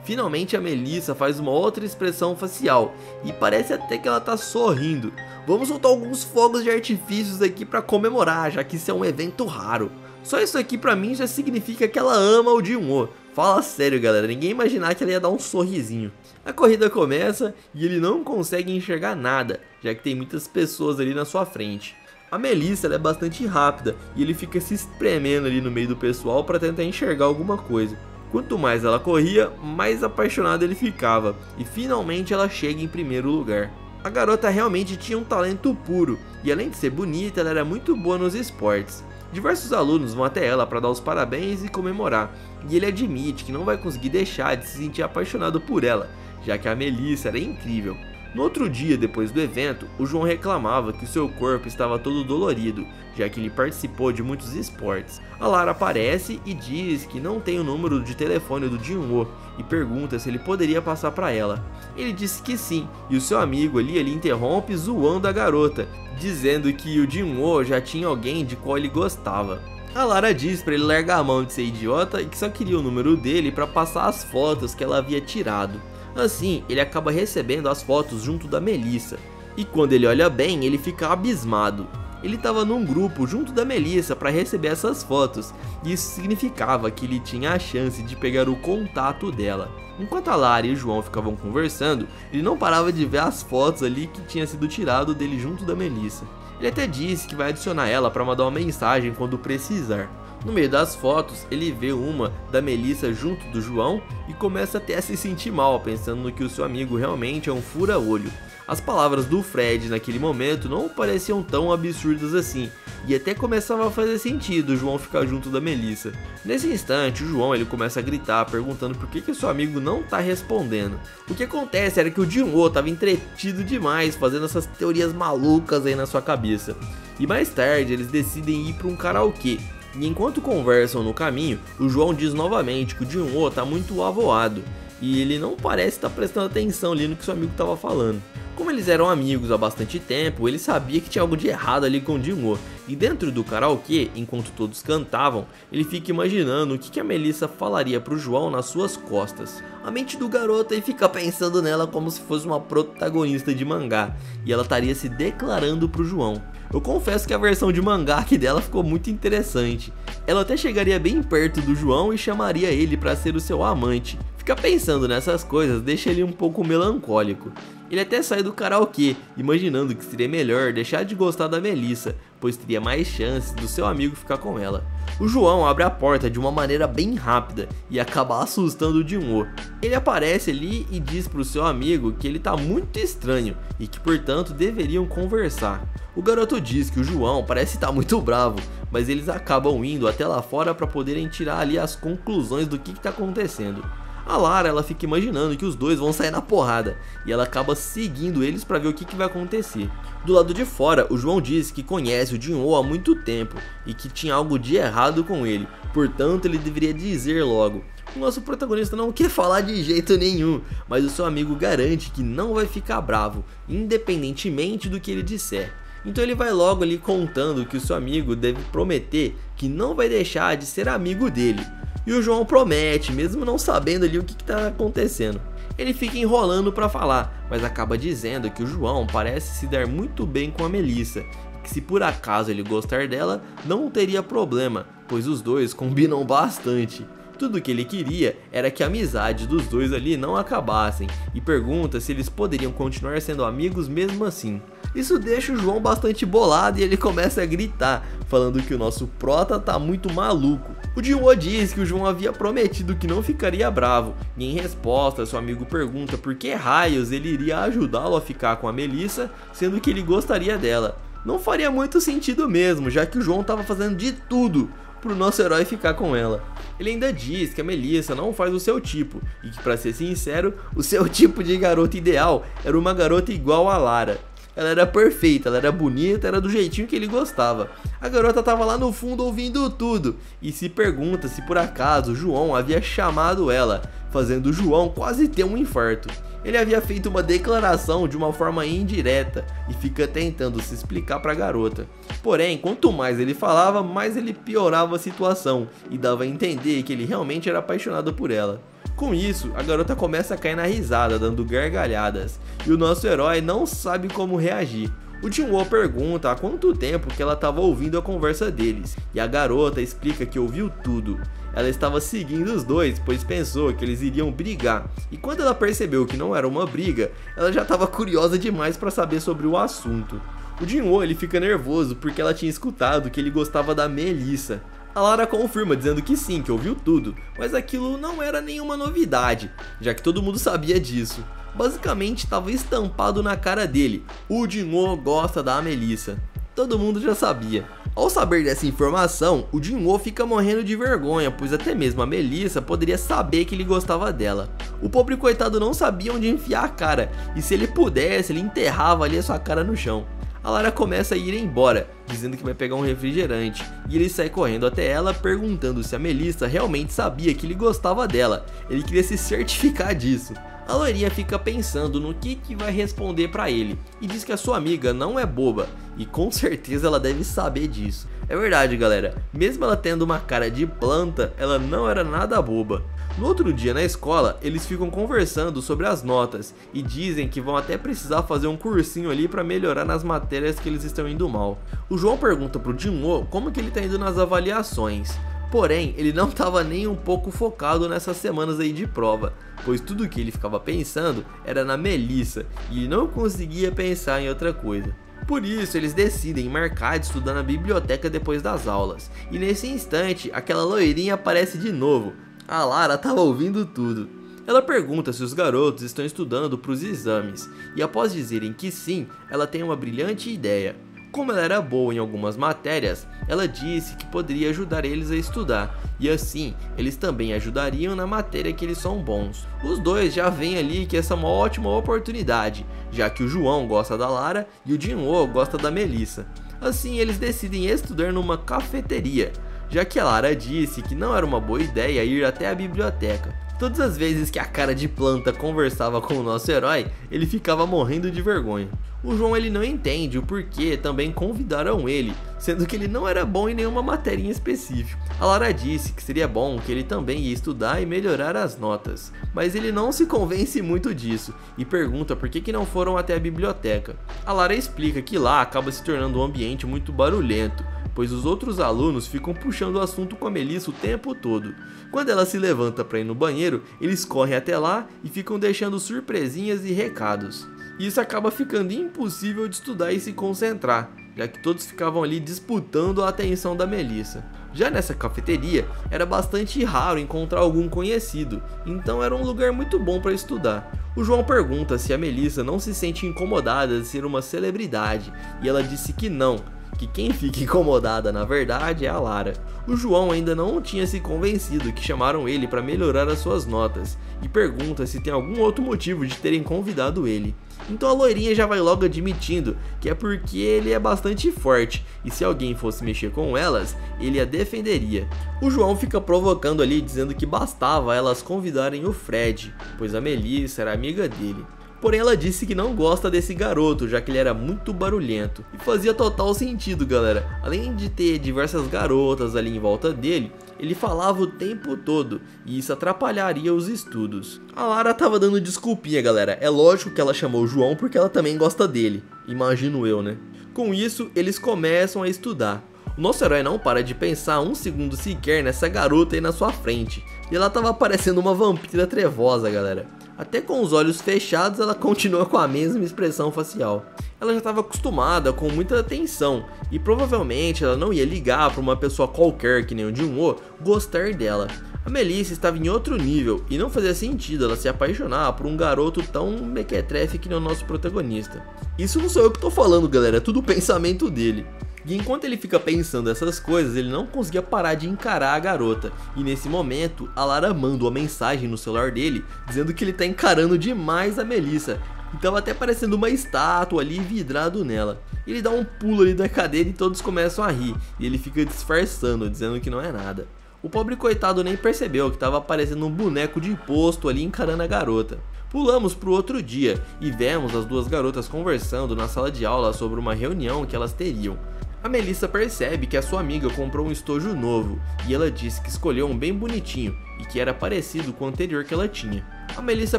Speaker 1: finalmente a Melissa faz uma outra expressão facial e parece até que ela tá sorrindo. Vamos soltar alguns fogos de artifícios aqui pra comemorar, já que isso é um evento raro. Só isso aqui pra mim já significa que ela ama o Jin-woo. Fala sério, galera, ninguém ia imaginar que ela ia dar um sorrisinho. A corrida começa e ele não consegue enxergar nada, já que tem muitas pessoas ali na sua frente. A Melissa ela é bastante rápida e ele fica se espremendo ali no meio do pessoal para tentar enxergar alguma coisa. Quanto mais ela corria, mais apaixonado ele ficava e finalmente ela chega em primeiro lugar. A garota realmente tinha um talento puro e além de ser bonita, ela era muito boa nos esportes. Diversos alunos vão até ela para dar os parabéns e comemorar, e ele admite que não vai conseguir deixar de se sentir apaixonado por ela, já que a Melissa era incrível. No outro dia, depois do evento, o João reclamava que o seu corpo estava todo dolorido, já que ele participou de muitos esportes. A Lara aparece e diz que não tem o número de telefone do Jin-woo e pergunta se ele poderia passar para ela. Ele disse que sim, e o seu amigo ali ele interrompe zoando a garota, dizendo que o Jin-woo já tinha alguém de qual ele gostava. A Lara diz para ele largar a mão de ser idiota e que só queria o número dele para passar as fotos que ela havia tirado. Assim, ele acaba recebendo as fotos junto da Melissa, e quando ele olha bem, ele fica abismado. Ele estava num grupo junto da Melissa para receber essas fotos, e isso significava que ele tinha a chance de pegar o contato dela. Enquanto a Lara e o João ficavam conversando, ele não parava de ver as fotos ali que tinha sido tirado dele junto da Melissa. Ele até disse que vai adicionar ela para mandar uma mensagem quando precisar. No meio das fotos, ele vê uma da Melissa junto do João e começa até a se sentir mal, pensando que o seu amigo realmente é um fura-olho. As palavras do Fred naquele momento não pareciam tão absurdas assim, e até começava a fazer sentido o João ficar junto da Melissa. Nesse instante, o João ele começa a gritar, perguntando por que o seu amigo não tá respondendo. O que acontece era que o Jin-woo tava entretido demais, fazendo essas teorias malucas aí na sua cabeça. E mais tarde, eles decidem ir para um karaokê. E enquanto conversam no caminho, o João diz novamente que o Jin-woo tá muito avoado e ele não parece estar prestando atenção ali no que seu amigo estava falando. Como eles eram amigos há bastante tempo, ele sabia que tinha algo de errado ali com o Jin-woo. E dentro do karaokê, enquanto todos cantavam, ele fica imaginando o que a Melissa falaria pro João nas suas costas. A mente do garoto aí fica pensando nela como se fosse uma protagonista de mangá, e ela estaria se declarando pro João. Eu confesso que a versão de mangá aqui dela ficou muito interessante. Ela até chegaria bem perto do João e chamaria ele para ser o seu amante. Ficar pensando nessas coisas deixa ele um pouco melancólico. Ele até sai do karaokê, imaginando que seria melhor deixar de gostar da Melissa, pois teria mais chances do seu amigo ficar com ela. O João abre a porta de uma maneira bem rápida e acaba assustando o Jin-woo. Ele aparece ali e diz pro seu amigo que ele tá muito estranho e que portanto deveriam conversar. O garoto diz que o João parece estar muito bravo, mas eles acabam indo até lá fora para poderem tirar ali as conclusões do que tá acontecendo. A Lara ela fica imaginando que os dois vão sair na porrada e ela acaba seguindo eles para ver o que vai acontecer. Do lado de fora, o João diz que conhece o Jin-woo há muito tempo e que tinha algo de errado com ele, portanto ele deveria dizer logo. O nosso protagonista não quer falar de jeito nenhum, mas o seu amigo garante que não vai ficar bravo, independentemente do que ele disser. Então ele vai logo ali contando que o seu amigo deve prometer que não vai deixar de ser amigo dele. E o João promete, mesmo não sabendo ali o que está acontecendo. Ele fica enrolando para falar, mas acaba dizendo que o João parece se dar muito bem com a Melissa, e que se por acaso ele gostar dela, não teria problema, pois os dois combinam bastante. Tudo que ele queria era que a amizade dos dois ali não acabassem e pergunta se eles poderiam continuar sendo amigos mesmo assim. Isso deixa o João bastante bolado e ele começa a gritar, falando que o nosso prota tá muito maluco. O Jin-woo diz que o João havia prometido que não ficaria bravo, e em resposta seu amigo pergunta por que raios ele iria ajudá-lo a ficar com a Melissa, sendo que ele gostaria dela. Não faria muito sentido mesmo, já que o João estava fazendo de tudo pro nosso herói ficar com ela. Ele ainda diz que a Melissa não faz o seu tipo, e que pra ser sincero, o seu tipo de garota ideal era uma garota igual a Lara. Ela era perfeita, ela era bonita, era do jeitinho que ele gostava. A garota tava lá no fundo ouvindo tudo e se pergunta se por acaso João havia chamado ela, fazendo João quase ter um infarto. Ele havia feito uma declaração de uma forma indireta e fica tentando se explicar para a garota. Porém, quanto mais ele falava, mais ele piorava a situação e dava a entender que ele realmente era apaixonado por ela. Com isso, a garota começa a cair na risada, dando gargalhadas, e o nosso herói não sabe como reagir. O Jin-woo pergunta há quanto tempo que ela estava ouvindo a conversa deles, e a garota explica que ouviu tudo. Ela estava seguindo os dois, pois pensou que eles iriam brigar, e quando ela percebeu que não era uma briga, ela já estava curiosa demais para saber sobre o assunto. O Jin-woo ele fica nervoso porque ela tinha escutado que ele gostava da Melissa. A Lara confirma dizendo que sim, que ouviu tudo, mas aquilo não era nenhuma novidade, já que todo mundo sabia disso. Basicamente estava estampado na cara dele, o Jin-woo gosta da Melissa. Todo mundo já sabia. Ao saber dessa informação, o Jin-woo fica morrendo de vergonha, pois até mesmo a Melissa poderia saber que ele gostava dela. O pobre coitado não sabia onde enfiar a cara, e se ele pudesse, ele enterrava ali a sua cara no chão. A Lara começa a ir embora, dizendo que vai pegar um refrigerante, e ele sai correndo até ela perguntando se a Melissa realmente sabia que ele gostava dela. Ele queria se certificar disso. A loirinha fica pensando no que vai responder pra ele, e diz que a sua amiga não é boba, e com certeza ela deve saber disso. É verdade, galera, mesmo ela tendo uma cara de planta, ela não era nada boba. No outro dia na escola, eles ficam conversando sobre as notas e dizem que vão até precisar fazer um cursinho ali para melhorar nas matérias que eles estão indo mal. O João pergunta pro Jin-woo como que ele tá indo nas avaliações. Porém, ele não estava nem um pouco focado nessas semanas aí de prova, pois tudo que ele ficava pensando era na Melissa e ele não conseguia pensar em outra coisa. Por isso, eles decidem marcar de estudar na biblioteca depois das aulas, e nesse instante, aquela loirinha aparece de novo. A Lara estava ouvindo tudo. Ela pergunta se os garotos estão estudando para os exames, e após dizerem que sim, ela tem uma brilhante ideia. Como ela era boa em algumas matérias, ela disse que poderia ajudar eles a estudar, e assim, eles também ajudariam na matéria que eles são bons. Os dois já veem ali que essa é uma ótima oportunidade, já que o João gosta da Lara e o Jin-woo gosta da Melissa. Assim, eles decidem estudar numa cafeteria, já que a Lara disse que não era uma boa ideia ir até a biblioteca. Todas as vezes que a cara de planta conversava com o nosso herói, ele ficava morrendo de vergonha. O João ele não entende o porquê também convidaram ele, sendo que ele não era bom em nenhuma matéria em específico. A Lara disse que seria bom que ele também ia estudar e melhorar as notas, mas ele não se convence muito disso e pergunta por que não foram até a biblioteca. A Lara explica que lá acaba se tornando um ambiente muito barulhento, pois os outros alunos ficam puxando o assunto com a Melissa o tempo todo. Quando ela se levanta para ir no banheiro, eles correm até lá e ficam deixando surpresinhas e recados. Isso acaba ficando impossível de estudar e se concentrar, já que todos ficavam ali disputando a atenção da Melissa. Já nessa cafeteria, era bastante raro encontrar algum conhecido, então era um lugar muito bom para estudar. O João pergunta se a Melissa não se sente incomodada de ser uma celebridade, e ela disse que não, que quem fica incomodada na verdade é a Lara. O João ainda não tinha se convencido que chamaram ele para melhorar as suas notas, e pergunta se tem algum outro motivo de terem convidado ele. Então a loirinha já vai logo admitindo que é porque ele é bastante forte, e se alguém fosse mexer com elas, ele a defenderia. O João fica provocando ali dizendo que bastava elas convidarem o Fred, pois a Melissa era amiga dele. Porém ela disse que não gosta desse garoto, já que ele era muito barulhento. E fazia total sentido, galera. Além de ter diversas garotas ali em volta dele, ele falava o tempo todo, e isso atrapalharia os estudos. A Lara tava dando desculpinha, galera. É lógico que ela chamou o João porque ela também gosta dele. Imagino eu, né? Com isso, eles começam a estudar. O nosso herói não para de pensar um segundo sequer nessa garota aí na sua frente. E ela tava parecendo uma vampira trevosa, galera. Até com os olhos fechados ela continua com a mesma expressão facial. Ela já estava acostumada com muita atenção e provavelmente ela não ia ligar para uma pessoa qualquer que nem o Jin-woo gostar dela. A Melissa estava em outro nível e não fazia sentido ela se apaixonar por um garoto tão mequetrefe que nem o nosso protagonista. Isso não sou eu que tô falando, galera, é tudo o pensamento dele. E enquanto ele fica pensando essas coisas, ele não conseguia parar de encarar a garota. E nesse momento, a Lara manda uma mensagem no celular dele, dizendo que ele tá encarando demais a Melissa. E tava até parecendo uma estátua ali vidrado nela. Ele dá um pulo ali da cadeira e todos começam a rir. E ele fica disfarçando, dizendo que não é nada. O pobre coitado nem percebeu que tava parecendo um boneco de posto ali encarando a garota. Pulamos pro outro dia e vemos as duas garotas conversando na sala de aula sobre uma reunião que elas teriam. A Melissa percebe que a sua amiga comprou um estojo novo e ela disse que escolheu um bem bonitinho e que era parecido com o anterior que ela tinha. A Melissa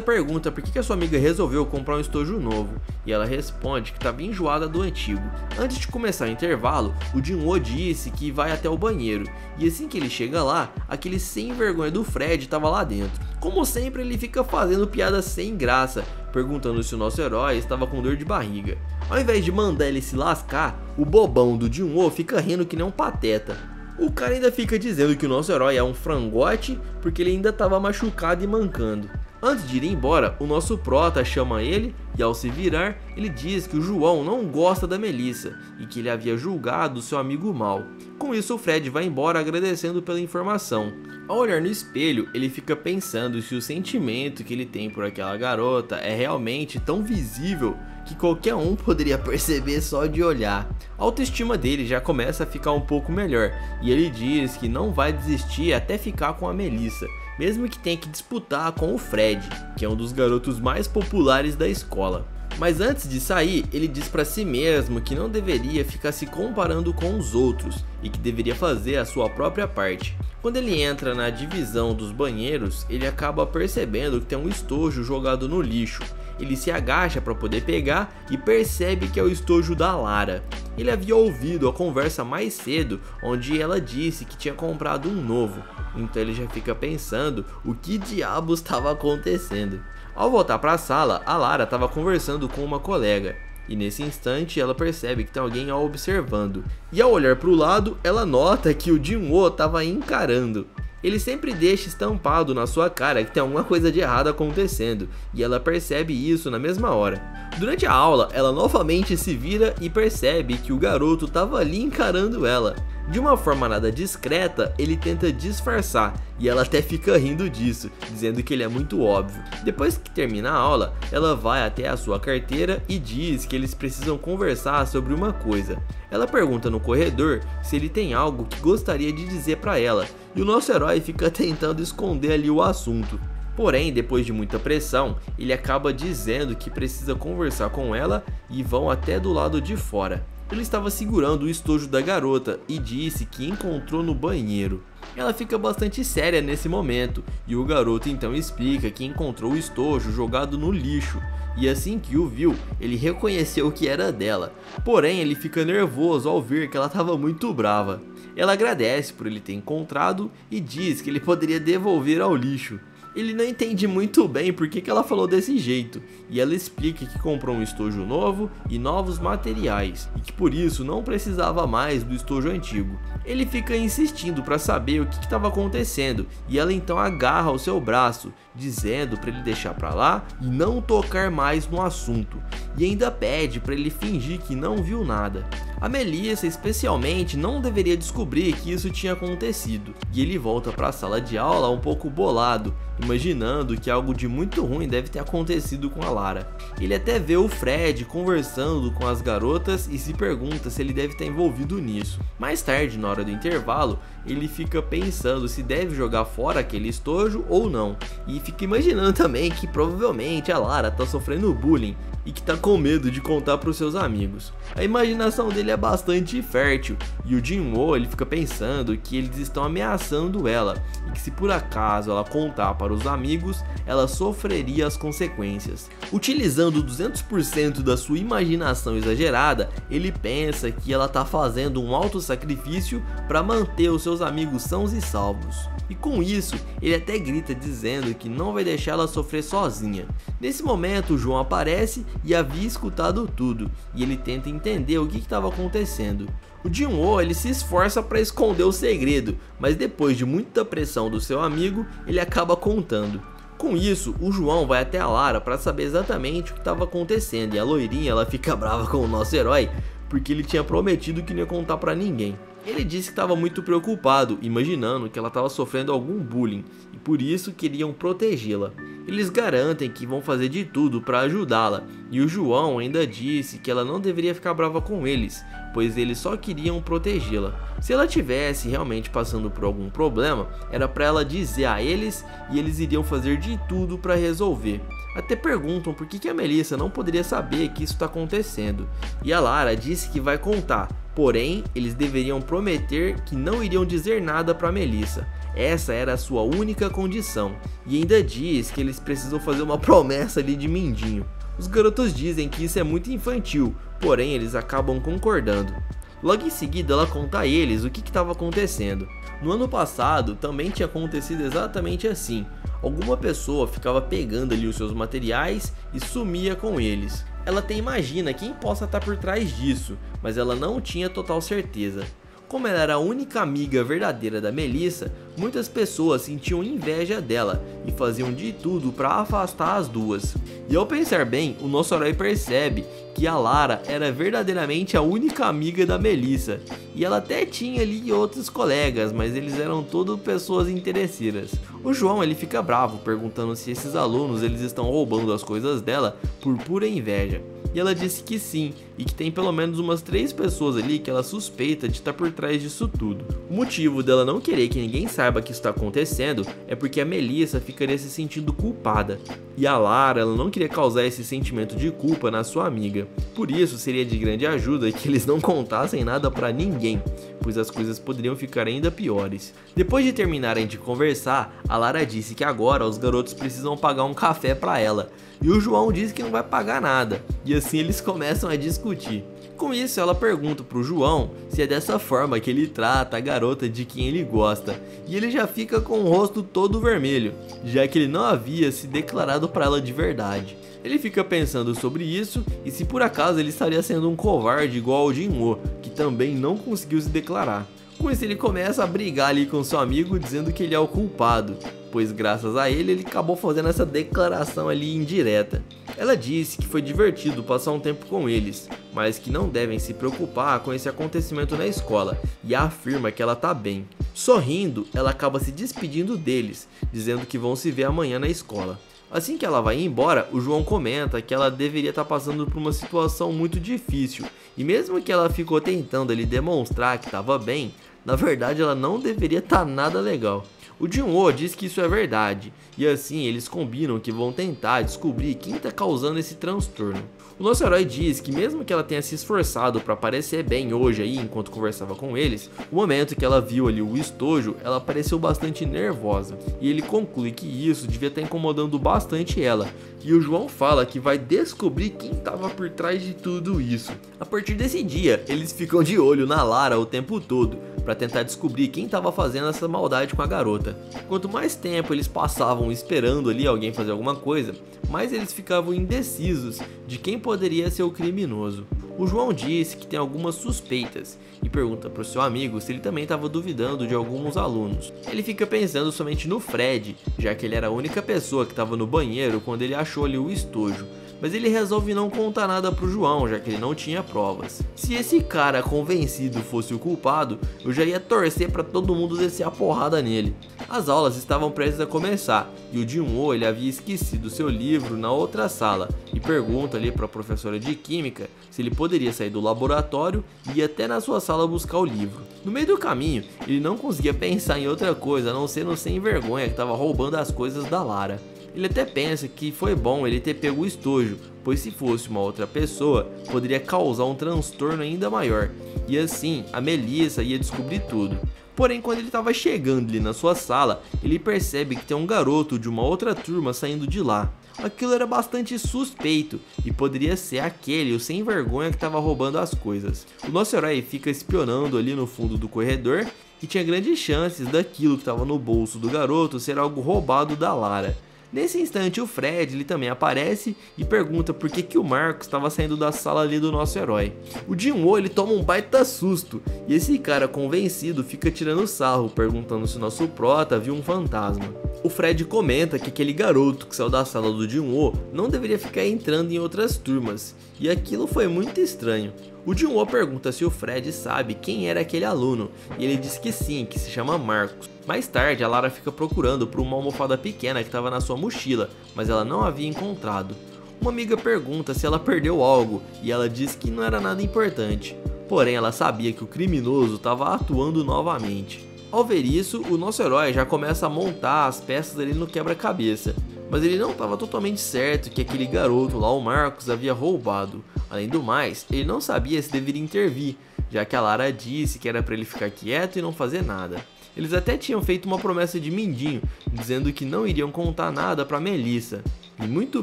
Speaker 1: pergunta por que a sua amiga resolveu comprar um estojo novo e ela responde que estava enjoada do antigo. Antes de começar o intervalo, o Jin-woo disse que vai até o banheiro e assim que ele chega lá, aquele sem vergonha do Fred estava lá dentro. Como sempre, ele fica fazendo piadas sem graça, perguntando se o nosso herói estava com dor de barriga. Ao invés de mandar ele se lascar, o bobão do Jin-woo fica rindo que nem um pateta. O cara ainda fica dizendo que o nosso herói é um frangote porque ele ainda estava machucado e mancando. Antes de ir embora, o nosso prota chama ele e ao se virar, ele diz que o João não gosta da Melissa e que ele havia julgado seu amigo mal. Com isso, o Fred vai embora agradecendo pela informação. Ao olhar no espelho, ele fica pensando se o sentimento que ele tem por aquela garota é realmente tão visível que qualquer um poderia perceber só de olhar. A autoestima dele já começa a ficar um pouco melhor e ele diz que não vai desistir até ficar com a Melissa, mesmo que tenha que disputar com o Fred, que é um dos garotos mais populares da escola. Mas antes de sair, ele diz para si mesmo que não deveria ficar se comparando com os outros e que deveria fazer a sua própria parte. Quando ele entra na divisão dos banheiros, ele acaba percebendo que tem um estojo jogado no lixo. Ele se agacha para poder pegar e percebe que é o estojo da Lara. Ele havia ouvido a conversa mais cedo, onde ela disse que tinha comprado um novo. Então ele já fica pensando o que diabos estava acontecendo. Ao voltar para a sala, a Lara estava conversando com uma colega. E nesse instante ela percebe que tem alguém a observando. E ao olhar para o lado, ela nota que o Jin-woo estava encarando. Ele sempre deixa estampado na sua cara que tem alguma coisa de errado acontecendo, e ela percebe isso na mesma hora. Durante a aula, ela novamente se vira e percebe que o garoto estava ali encarando ela. De uma forma nada discreta, ele tenta disfarçar, e ela até fica rindo disso, dizendo que ele é muito óbvio. Depois que termina a aula, ela vai até a sua carteira e diz que eles precisam conversar sobre uma coisa. Ela pergunta no corredor se ele tem algo que gostaria de dizer para ela, e o nosso herói fica tentando esconder ali o assunto. Porém, depois de muita pressão, ele acaba dizendo que precisa conversar com ela e vão até do lado de fora. Ele estava segurando o estojo da garota e disse que encontrou no banheiro. Ela fica bastante séria nesse momento e o garoto então explica que encontrou o estojo jogado no lixo e assim que o viu, ele reconheceu que era dela. Porém, ele fica nervoso ao ver que ela estava muito brava. Ela agradece por ele ter encontrado e diz que ele poderia devolver ao lixo. Ele não entende muito bem por que ela falou desse jeito, e ela explica que comprou um estojo novo e novos materiais, e que por isso não precisava mais do estojo antigo. Ele fica insistindo para saber o que estava acontecendo, e ela então agarra o seu braço, dizendo para ele deixar para lá e não tocar mais no assunto, e ainda pede para ele fingir que não viu nada. A Melissa especialmente não deveria descobrir que isso tinha acontecido, e ele volta para a sala de aula um pouco bolado, imaginando que algo de muito ruim deve ter acontecido com a Lara. Ele até vê o Fred conversando com as garotas e se pergunta se ele deve estar envolvido nisso. Mais tarde, na hora do intervalo, ele fica pensando se deve jogar fora aquele estojo ou não, e fica imaginando também que provavelmente a Lara está sofrendo bullying e que tá com medo de contar para os seus amigos. A imaginação dele é bastante fértil e o Jin-woo ele fica pensando que eles estão ameaçando ela e que se por acaso ela contar para os amigos, ela sofreria as consequências. Utilizando 200% da sua imaginação exagerada, ele pensa que ela tá fazendo um alto sacrifício para manter os seus amigos sãos e salvos. E com isso, ele até grita dizendo que não vai deixar ela sofrer sozinha. Nesse momento, o João aparece e havia escutado tudo, e ele tenta entender o que estava acontecendo. O Jin-woo ele se esforça para esconder o segredo, mas depois de muita pressão do seu amigo, ele acaba contando. Com isso, o João vai até a Lara para saber exatamente o que estava acontecendo, e a loirinha ela fica brava com o nosso herói, porque ele tinha prometido que não ia contar para ninguém. Ele disse que estava muito preocupado, imaginando que ela estava sofrendo algum bullying e por isso queriam protegê-la. Eles garantem que vão fazer de tudo para ajudá-la e o João ainda disse que ela não deveria ficar brava com eles, pois eles só queriam protegê-la. Se ela tivesse realmente passando por algum problema, era para ela dizer a eles e eles iriam fazer de tudo para resolver. Até perguntam por que a Melissa não poderia saber que isso está acontecendo. E a Lara disse que vai contar, Porém, eles deveriam prometer que não iriam dizer nada para Melissa. Essa era a sua única condição, e ainda diz que eles precisam fazer uma promessa ali de mindinho. Os garotos dizem que isso é muito infantil, porém eles acabam concordando. Logo em seguida ela conta a eles o que estava acontecendo. No ano passado também tinha acontecido exatamente assim. Alguma pessoa ficava pegando ali os seus materiais e sumia com eles. Ela até imagina quem possa estar por trás disso, mas ela não tinha total certeza. Como ela era a única amiga verdadeira da Melissa, muitas pessoas sentiam inveja dela e faziam de tudo para afastar as duas. E ao pensar bem, o nosso herói percebe que a Lara era verdadeiramente a única amiga da Melissa. E ela até tinha ali outros colegas, mas eles eram todos pessoas interesseiras. O João ele fica bravo perguntando se esses alunos eles estão roubando as coisas dela por pura inveja. E ela disse que sim, e que tem pelo menos umas 3 pessoas ali que ela suspeita de estar por trás disso tudo. O motivo dela não querer que ninguém saiba que isso está acontecendo é porque a Melissa ficaria se sentindo culpada. E a Lara ela não queria causar esse sentimento de culpa na sua amiga. Por isso seria de grande ajuda que eles não contassem nada para ninguém, pois as coisas poderiam ficar ainda piores. Depois de terminarem de conversar, a Lara disse que agora os garotos precisam pagar um café para ela. E o João diz que não vai pagar nada, e assim eles começam a discutir. Com isso ela pergunta pro João se é dessa forma que ele trata a garota de quem ele gosta, e ele já fica com o rosto todo vermelho, já que ele não havia se declarado para ela de verdade. Ele fica pensando sobre isso e se por acaso ele estaria sendo um covarde igual ao Jin-woo, que também não conseguiu se declarar. Com isso ele começa a brigar ali com seu amigo dizendo que ele é o culpado, pois graças a ele acabou fazendo essa declaração ali indireta. Ela disse que foi divertido passar um tempo com eles, mas que não devem se preocupar com esse acontecimento na escola, e afirma que ela tá bem. Sorrindo, ela acaba se despedindo deles, dizendo que vão se ver amanhã na escola. Assim que ela vai embora, o João comenta que ela deveria estar passando por uma situação muito difícil, e mesmo que ela ficou tentando ali demonstrar que estava bem, na verdade ela não deveria estar nada legal. O Jin-woo diz que isso é verdade, e assim eles combinam que vão tentar descobrir quem está causando esse transtorno. O nosso herói diz que mesmo que ela tenha se esforçado para parecer bem hoje aí enquanto conversava com eles, o momento que ela viu ali o estojo, ela pareceu bastante nervosa, e ele conclui que isso devia estar incomodando bastante ela, e o João fala que vai descobrir quem estava por trás de tudo isso. A partir desse dia, eles ficam de olho na Lara o tempo todo, para tentar descobrir quem estava fazendo essa maldade com a garota. Quanto mais tempo eles passavam esperando ali alguém fazer alguma coisa, mais eles ficavam indecisos de quem poderia ser o criminoso. O João disse que tem algumas suspeitas e pergunta para o seu amigo se ele também estava duvidando de alguns alunos. Ele fica pensando somente no Fred, já que ele era a única pessoa que estava no banheiro quando ele achou ali o estojo. Mas ele resolve não contar nada pro João, já que ele não tinha provas. Se esse cara convencido fosse o culpado, eu já ia torcer para todo mundo descer a porrada nele. As aulas estavam prestes a começar, e o Jin-woo ele havia esquecido seu livro na outra sala, e pergunta ali para a professora de química se ele poderia sair do laboratório e ir até na sua sala buscar o livro. No meio do caminho, ele não conseguia pensar em outra coisa a não ser no sem vergonha que estava roubando as coisas da Lara. Ele até pensa que foi bom ele ter pego o estojo, pois se fosse uma outra pessoa, poderia causar um transtorno ainda maior, e assim a Melissa ia descobrir tudo. Porém, quando ele estava chegando ali na sua sala, ele percebe que tem um garoto de uma outra turma saindo de lá. Aquilo era bastante suspeito, e poderia ser aquele, o sem vergonha que estava roubando as coisas. O nosso herói fica espionando ali no fundo do corredor, e tinha grandes chances daquilo que estava no bolso do garoto ser algo roubado da Lara. Nesse instante o Fred ele também aparece e pergunta por que o Marcos estava saindo da sala ali do nosso herói. O Jin-woo ele toma um baita susto e esse cara convencido fica tirando sarro, perguntando se o nosso prota viu um fantasma. O Fred comenta que aquele garoto que saiu da sala do Jin-woo não deveria ficar entrando em outras turmas, e aquilo foi muito estranho. O Jin-woo pergunta se o Fred sabe quem era aquele aluno, e ele diz que sim, que se chama Marcos. Mais tarde, a Lara fica procurando por uma almofada pequena que estava na sua mochila, mas ela não havia encontrado. Uma amiga pergunta se ela perdeu algo, e ela diz que não era nada importante. Porém, ela sabia que o criminoso estava atuando novamente. Ao ver isso, o nosso herói já começa a montar as peças ali no quebra-cabeça, mas ele não estava totalmente certo que aquele garoto lá, o Marcos, havia roubado. Além do mais, ele não sabia se deveria intervir, já que a Lara disse que era pra ele ficar quieto e não fazer nada. Eles até tinham feito uma promessa de mindinho, dizendo que não iriam contar nada pra Melissa, e muito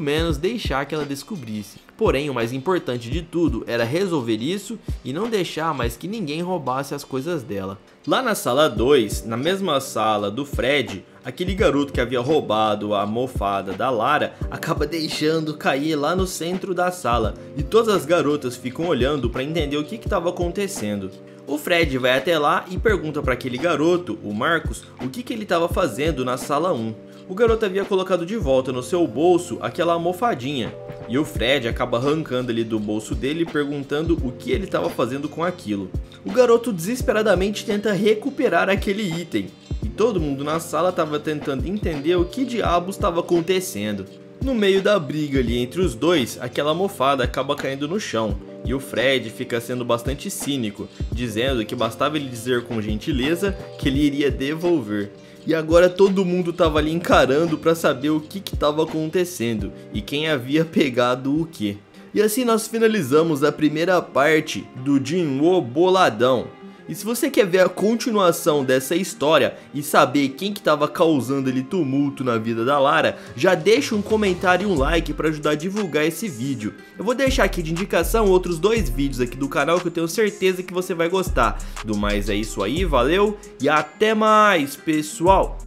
Speaker 1: menos deixar que ela descobrisse. Porém, o mais importante de tudo era resolver isso e não deixar mais que ninguém roubasse as coisas dela. Lá na sala 2, na mesma sala do Fred, aquele garoto que havia roubado a almofada da Lara acaba deixando cair lá no centro da sala, e todas as garotas ficam olhando para entender o que estava acontecendo. O Fred vai até lá e pergunta para aquele garoto, o Marcos, o que ele estava fazendo na sala 1. O garoto havia colocado de volta no seu bolso aquela almofadinha, e o Fred acaba arrancando ali do bolso dele perguntando o que ele estava fazendo com aquilo. O garoto desesperadamente tenta recuperar aquele item, e todo mundo na sala estava tentando entender o que diabos estava acontecendo. No meio da briga ali entre os dois, aquela almofada acaba caindo no chão, e o Fred fica sendo bastante cínico, dizendo que bastava ele dizer com gentileza que ele iria devolver. E agora todo mundo tava ali encarando para saber o que estava acontecendo e quem havia pegado o que. E assim nós finalizamos a primeira parte do Jinwoo boladão. E se você quer ver a continuação dessa história e saber quem que estava causando ali tumulto na vida da Lara, já deixa um comentário e um like para ajudar a divulgar esse vídeo. Eu vou deixar aqui de indicação outros 2 vídeos aqui do canal que eu tenho certeza que você vai gostar. Do mais é isso aí, valeu e até mais, pessoal!